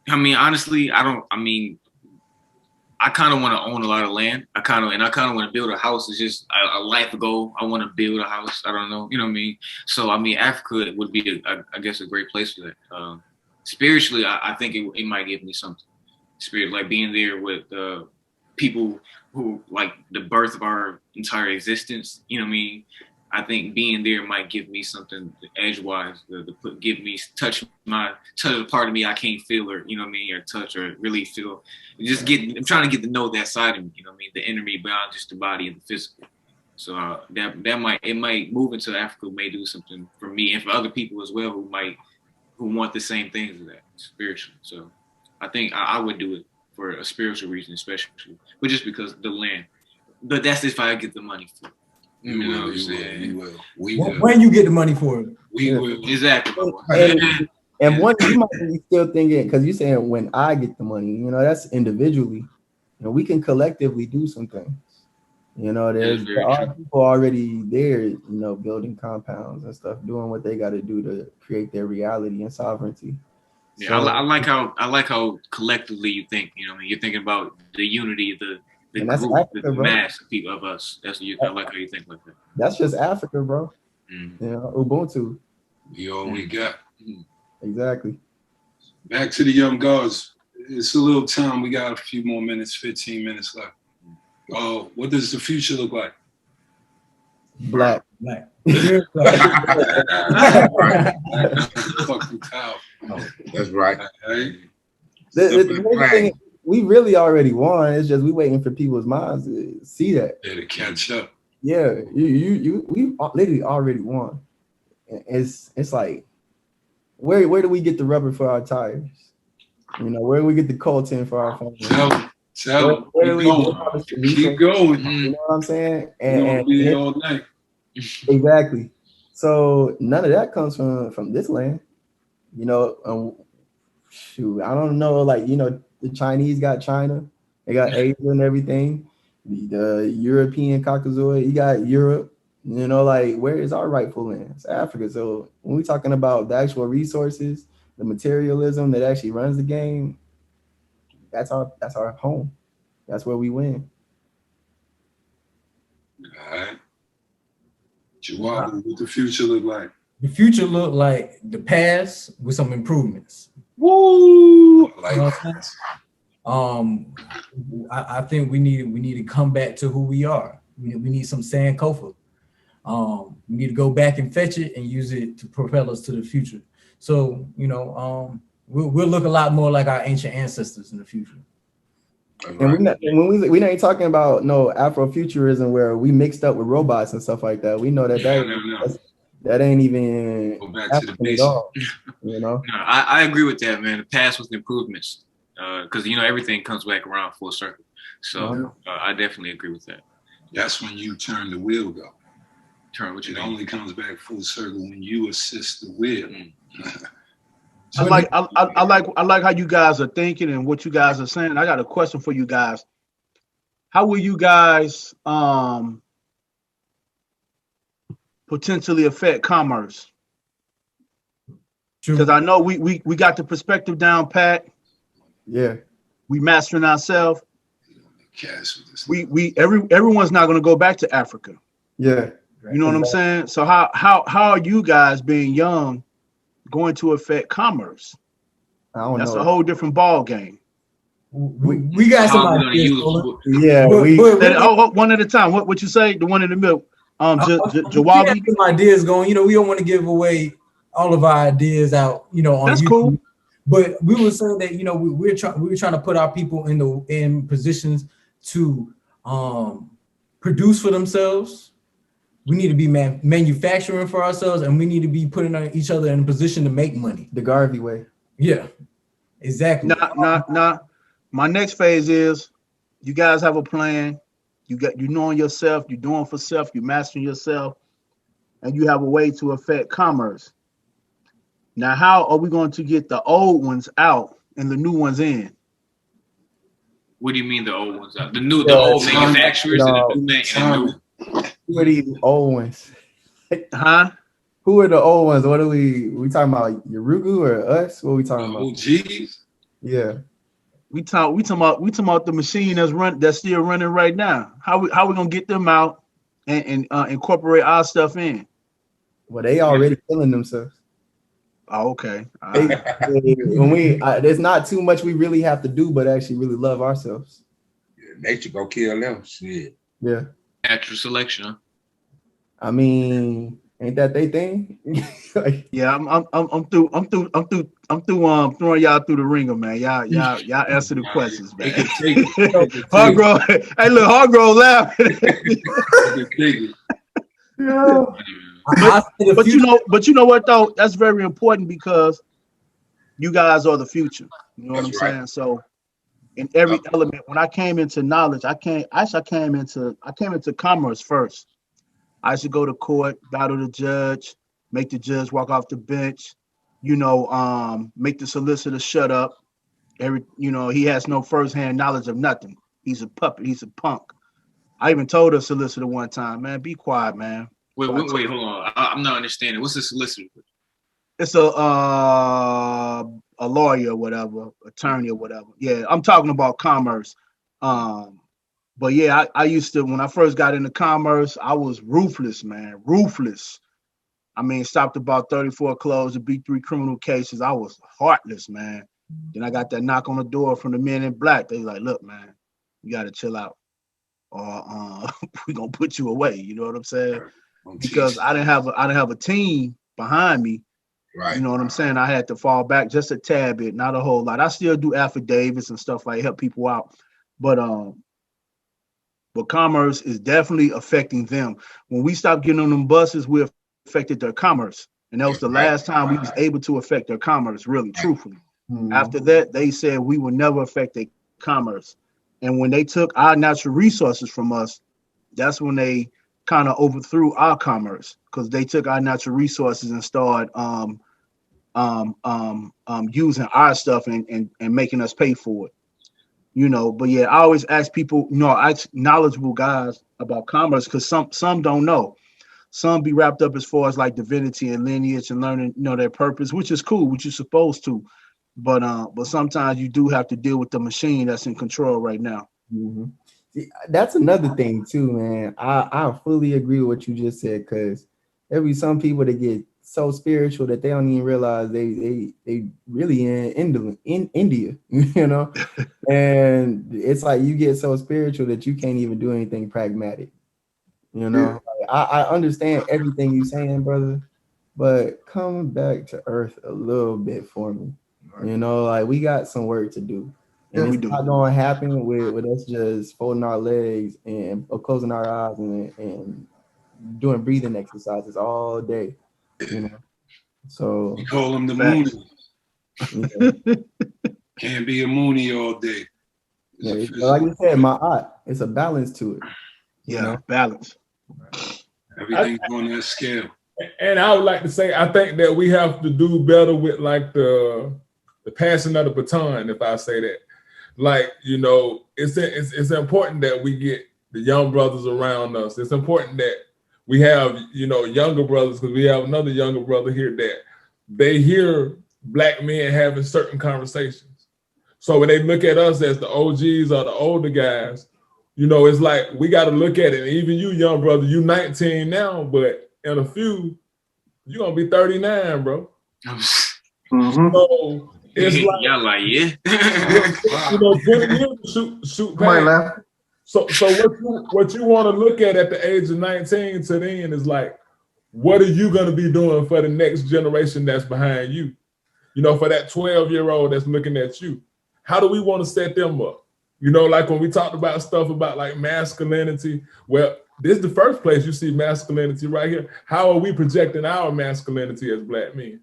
I mean, honestly, I kind of want to own a lot of land. I kind of want to build a house. It's just a life goal. I want to build a house. I don't know. You know what I mean? So, I mean, Africa would be, I guess, a great place for that. Spiritually, I think it might give me something. Spirit, like being there with people who, like, the birth of our entire existence. You know what I mean? I think being there might give me something edgewise touch a part of me I can't feel, or you know what I mean, or touch or really feel. I'm trying to get to know that side of me, you know what I mean, the inner me beyond just the body and the physical. So it might move into Africa, may do something for me and for other people as well who want the same things as that spiritually. So I think I would do it for a spiritual reason, especially, but just because the land. But that's if I get the money for it. You know what I'm saying? We will. When you get the money for it. We will. Exactly. And one, you might be still thinking, because you're saying when I get the money, you know, that's individually. You know, we can collectively do some things. You know, there are people already there, you know, building compounds and stuff, doing what they got to do to create their reality and sovereignty. Yeah, so, I like how collectively you think. You know, I mean, you're thinking about the unity, the group, Africa, the mass of people of us. I like how you think like that. That's just Africa, bro. You know, Ubuntu. We all we got. Exactly. Back to the young guards. It's a little time. We got a few more minutes, 15 minutes left. Oh, what does the future look like? Black. Black. Fucking cow. Oh, that's right. Right? The main thing, we really already won. It's just we waiting for people's minds to see that. Yeah, to catch up. Yeah, we literally already won. It's like, where do we get the rubber for our tires? You know, where do we get the coltan for our phones? Tell Where do we keep going. You know what I'm saying? And be here all night. Exactly. So none of that comes from this land. You know, shoot, I don't know. Like, you know, the Chinese got China, they got Asia and everything. The European Caucasoid, you got Europe. You know, like, where is our rightful land? It's Africa. So when we're talking about the actual resources, the materialism that actually runs the game, that's our home. That's where we win. All right. JAWABU, what the future look like? The future look like the past with some improvements. Woo! Like, You know what I'm saying? I think we need to come back to who we are. We need some Sankofa. We need to go back and fetch it and use it to propel us to the future. So, you know, we'll look a lot more like our ancient ancestors in the future. And we ain't talking about no Afrofuturism where we mixed up with robots and stuff like that. We know that that ain't even go back to the at basics. all. You know, No, I agree with that, man. The past with improvements, because you know everything comes back around full circle. So I definitely agree with that. That's when you turn the wheel, though. Turn what you It mean. only comes back full circle when you assist the wheel. I like how you guys are thinking and what you guys are saying. I got a question for you guys. How will you guys potentially affect commerce? Because I know we got the perspective down pat. yeah. We mastering ourselves. Cash with this. Everyone's not going to go back to Africa. Yeah. You know what I'm saying? So how are you guys being young going to affect commerce? I don't That's know. a whole different ball game. We got some How we gonna ideas. use- Ola. Yeah, One at a time. What you say? The one in the middle. We got Jawabi. some ideas going. You know, we don't want to give away all of our ideas out, you know, on That's YouTube. cool. But we were saying that, you know, we were trying to put our people in positions to produce for themselves. We need to be manufacturing for ourselves, and we need to be putting each other in a position to make money. the Garvey way. Yeah, exactly. Nah. My next phase is you guys have a plan. You knowing yourself, you're doing for self, you're mastering yourself, and you have a way to affect commerce. Now, how are we going to get the old ones out and the new ones in? What do you mean the old ones? The old manufacturers and the new Who are these old ones? Huh? Who are the old ones? What are we talking about? Yurugu or us? What are we talking about? OGs? Yeah. We talking about the machine that's still running right now. How we gonna get them out and incorporate our stuff in? Well, they already killing themselves. Oh, okay. There's not too much we really have to do, but actually really love ourselves. Yeah, nature go kill them. Shit. Yeah. natural selection. Huh? I mean, ain't that they thing? Yeah, I'm through throwing y'all through the ringer, man. Y'all answer the questions, man. Hargrove, hey look, Hargrove laughing. Yeah. But you know what though? That's very important because you guys are the future. You know what I'm saying? So in every element, when I came into knowledge, I came into commerce first. I used to go to court, battle the judge, make the judge walk off the bench, make the solicitor shut up. He has no firsthand knowledge of nothing. He's a puppet, he's a punk. I even told a solicitor one time, man, be quiet, man. Wait, hold on. I'm not understanding. What's a solicitor? It's a lawyer or whatever, attorney or whatever. Yeah, I'm talking about commerce. But yeah, I used to, when I first got into commerce, I was ruthless, man, ruthless. I mean, stopped about 34 closed, the B3 criminal cases. I was heartless, man. Then I got that knock on the door from the men in black. They like, look, man, you got to chill out, or we gonna put you away. You know what I'm saying? Because I didn't have a team behind me. Right. You know what I'm saying? I had to fall back just a tad bit, not a whole lot. I still do affidavits and stuff like help people out, but commerce is definitely affecting them. When we stopped getting on them buses, we affected their commerce, and that was the last time we was able to affect their commerce, really, truthfully. After that, they said we would never affect their commerce. And when they took our natural resources from us, that's when they kind of overthrew our commerce, because they took our natural resources and started using our stuff and making us pay for it. You know, but yeah, I always ask people, you know, I ask knowledgeable guys about commerce, because some don't know. Some be wrapped up as far as like divinity and lineage and learning, you know, their purpose, which is cool, which you're supposed to. But sometimes you do have to deal with the machine that's in control right now. See, that's another thing too, man. I fully agree with what you just said, because there be some people that get so spiritual that they don't even realize they really in India, you know. And it's like you get so spiritual that you can't even do anything pragmatic, you know. Like, I understand everything you're saying, brother, but come back to earth a little bit for me. You know, like we got some work to do, and it's not going to happen with us just folding our legs and closing our eyes and doing breathing exercises all day, you know. So you call them the Mooney. Can't be a Mooney all day. Yeah, like you said, my art, it's a balance to it. You know? Balance. Everything's on that scale. And I would like to say, I think that we have to do better with like the passing of the baton, if I say that. Like, you know, it's important that we get the young brothers around us. It's important that we have, you know, younger brothers, because we have another younger brother here that they hear black men having certain conversations. So when they look at us as the OGs or the older guys, you know, it's like we got to look at it. And even you, young brother, you 19 now, but in a few, you're going to be 39, bro. So it's like, y'all like, yeah. You know, 20 years shoot past. So what you want to look at the age of 19 to then is like, what are you going to be doing for the next generation that's behind you? You know, for that 12-year-old that's looking at you. How do we want to set them up? You know, like when we talked about stuff about like masculinity, well, this is the first place you see masculinity right here. How are we projecting our masculinity as black men?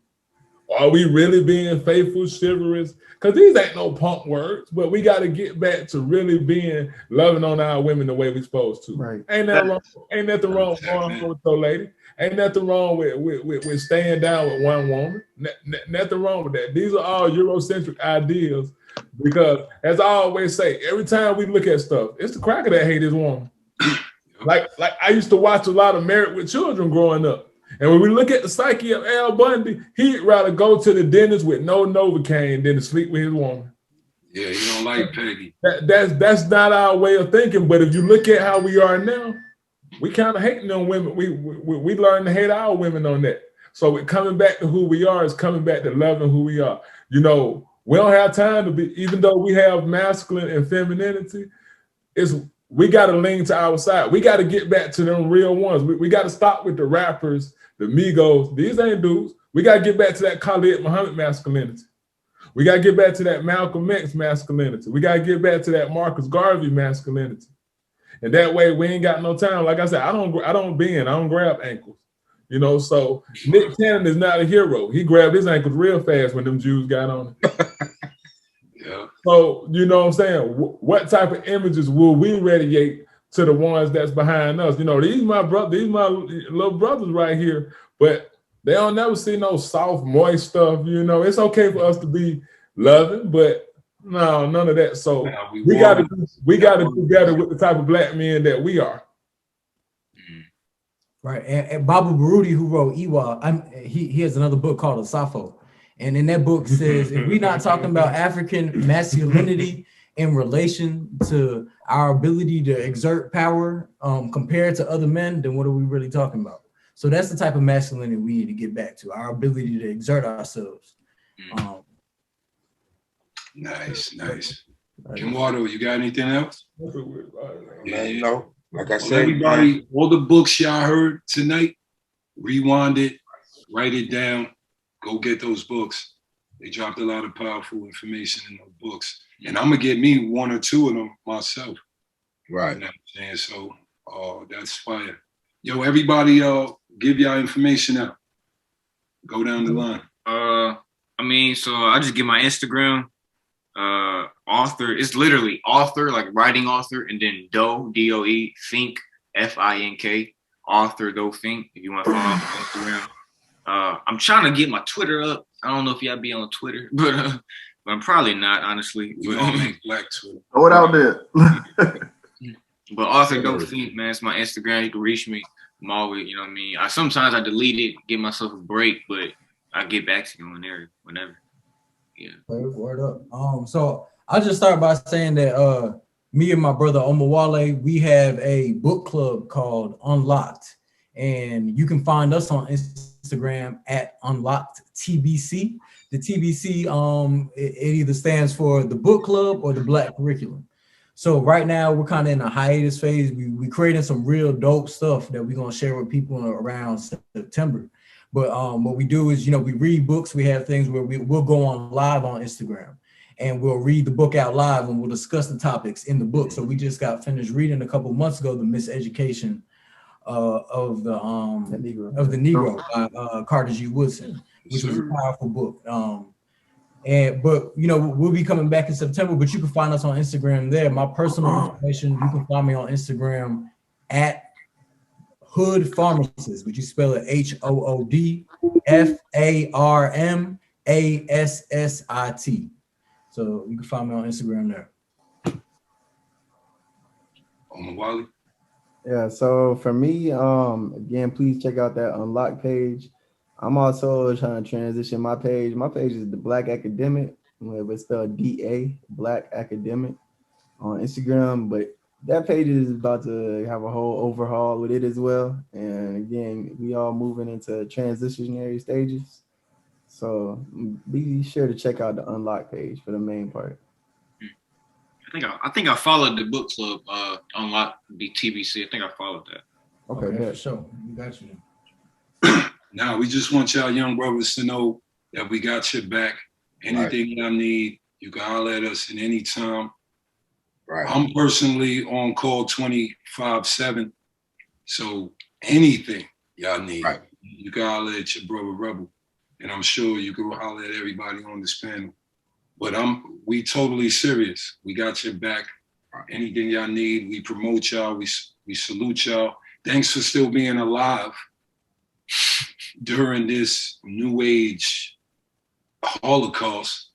Are we really being faithful, chivalrous? Because these ain't no punk words, but we got to get back to really being loving on our women the way we're supposed to. Right. Ain't nothing wrong with going home with your lady. Ain't nothing wrong with staying down with one woman. Nothing wrong with that. These are all Eurocentric ideas, because as I always say, every time we look at stuff, it's the cracker that hate his woman. Like I used to watch a lot of Married with Children growing up. And when we look at the psyche of Al Bundy, he'd rather go to the dentist with no Novocaine than to sleep with his woman. Yeah, you don't like Peggy. That's not our way of thinking. But if you look at how we are now, we kind of hating on women. We learn to hate our women on that. So coming back to who we are is coming back to loving who we are. You know, we don't have time to be, even though we have masculine and femininity, we got to lean to our side. We got to get back to them real ones. We got to stop with the rappers, the Migos. These ain't dudes. We got to get back to that Khalid Muhammad masculinity. We got to get back to that Malcolm X masculinity. We got to get back to that Marcus Garvey masculinity. And that way we ain't got no time. Like I said, I don't grab ankles. You know, so Nick Cannon is not a hero. He grabbed his ankles real fast when them Jews got on it. Yeah. So, you know what I'm saying? What type of images will we radiate to the ones that's behind us? You know, these my little brothers right here, but they don't never see no soft, moist stuff. You know, it's okay for us to be loving, but no, none of that. So we got to do better with the type of black men that we are. Right, and Baba Baruti, who wrote Iwa, he has another book called Asafo. And in that book says, if we're not talking about African masculinity in relation to our ability to exert power compared to other men, then what are we really talking about? So that's the type of masculinity we need to get back to, our ability to exert ourselves. Nice. KENWARDO, you got anything else? Man, no. Like I Well, said, everybody, all the books y'all heard tonight, rewind it, write it down, go get those books. They dropped a lot of powerful information in those books. And I'm gonna get me 1 or 2 of them myself. right. You know what I'm saying? So that's fire. Yo, everybody give y'all information out. Go down the line. I mean, so I just get my Instagram. Author, it's literally author, like writing author, and then D-O-E, think, F-I-N-K, author, think, if you want to follow me on Instagram. I'm trying to get my Twitter up. I don't know if y'all be on Twitter, but I'm probably not, honestly. We gonna make Black Twitter. Throw it out there. But author, think, man, it's my Instagram. You can reach me. I'm always, you know what I mean? Sometimes I delete it, give myself a break, but I get back to you whenever. Yeah. Word up. So I'll just start by saying that me and my brother OMOWALI, we have a book club called Unlocked, and you can find us on Instagram at Unlocked TBC. The TBC, it either stands for the book club or the Black curriculum. So right now we're kind of in a hiatus phase. We creating some real dope stuff that we're gonna share with people around September. But what we do is, we read books. We have things where we'll go on live on Instagram and we'll read the book out live and we'll discuss the topics in the book. So we just got finished reading a couple months ago, The Miseducation of the Negro by Carter G. Woodson, which was a powerful book. But we'll be coming back in September, but you can find us on Instagram there. My personal information, you can find me on Instagram at Hood Pharmacist, which you spell it HOOD FARMASSIT. So you can find me on Instagram there. OMOWALI. Yeah, so for me, again, please check out that Unlock page. I'm also trying to transition my page. My page is the Black Academic, it's spelled D-A, Black Academic on Instagram, but that page is about to have a whole overhaul with it as well. And again, we all moving into transitionary stages. So be sure to check out the Unlock page for the main part. I think I followed the book club, Unlock the TBC. I think I followed that. Okay, for sure. We got you. Now we just want y'all young brothers to know that we got your back. Anything y'all need, you can holler at us at any time. Right. I'm personally on call 24/7. So anything y'all need, you can holler at your brother Rebel. And I'm sure you can holler at everybody on this panel. But we totally serious. We got your back. Anything y'all need, we promote y'all. We salute y'all. Thanks for still being alive during this new age Holocaust.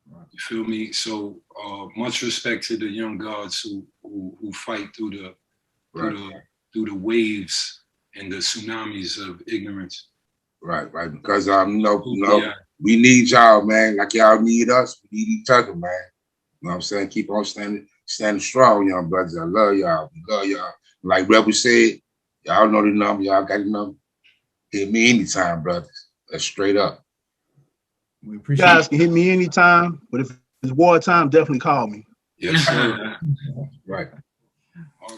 You feel me? So much respect to the young gods who fight through the waves and the tsunamis of ignorance. Right. Because we need y'all, man. Like y'all need us, we need each other, man. You know what I'm saying? Keep on standing strong, young brothers. I love y'all. We love y'all. Like Rebel said, y'all know the number. Y'all got the number. Hit me anytime, brothers. That's straight up. We You appreciate guys can hit me anytime, but if it's wartime, definitely call me. Yes, sir. Right.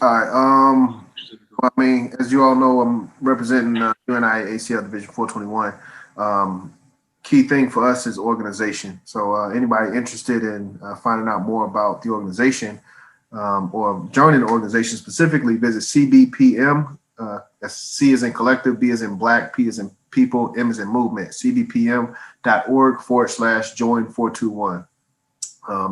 All right. I mean, as you all know, I'm representing UNI ACL Division 421. Key thing for us is organization. So anybody interested in finding out more about the organization or joining the organization specifically, visit CBPM. That's C is in collective, B is in black, P is in people, M is in movement. cbpm.org/join421.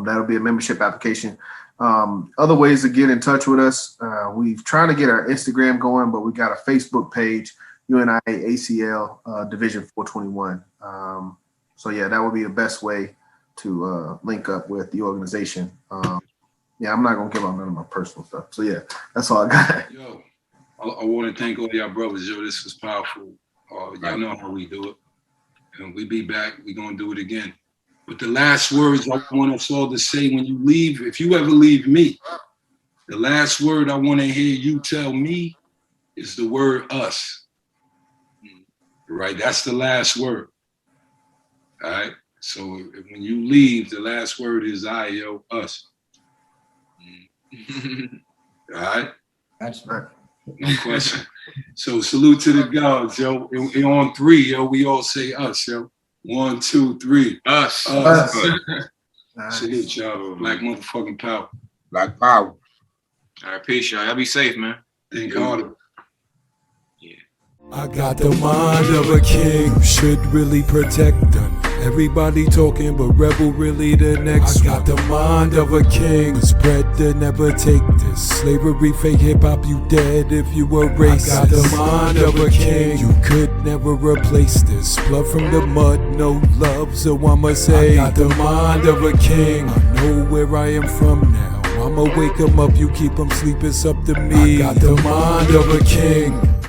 That'll be a membership application. Other ways to get in touch with us, we've trying to get our Instagram going, but we got a Facebook page, UNI ACL Division 421. So yeah, that would be the best way to link up with the organization. Yeah, I'm not gonna give out none of my personal stuff. So yeah, that's all I got. Yo, I want to thank all y'all brothers. Yo, this was powerful. Y'all know how we do it. And we be back. We're going to do it again. But the last words I want us all to say when you leave, if you ever leave me, the last word I want to hear you tell me is the word us. right? That's the last word. All right. So when you leave, the last word is I, yo, us. All right. That's right. No question. So salute to the gods, yo. And on three, yo, we all say us, yo. 1, 2, 3. Us. Salute y'all. Black motherfucking power. Black power. All right, peace, y'all. Y'all be safe, man. Think harder. I got the mind of a king, should really protect them. Everybody talking, but rebel really the next. I got the mind of a king, spread to never take this. Slavery, fake hip hop, you dead if you a racist. I got the mind of a king, you could never replace this. Blood from the mud, no love, so I'ma say I got the mind of a king. I know where I am from now. I'ma wake 'em up, you keep 'em sleep, it's up to me. I got the mind of a king.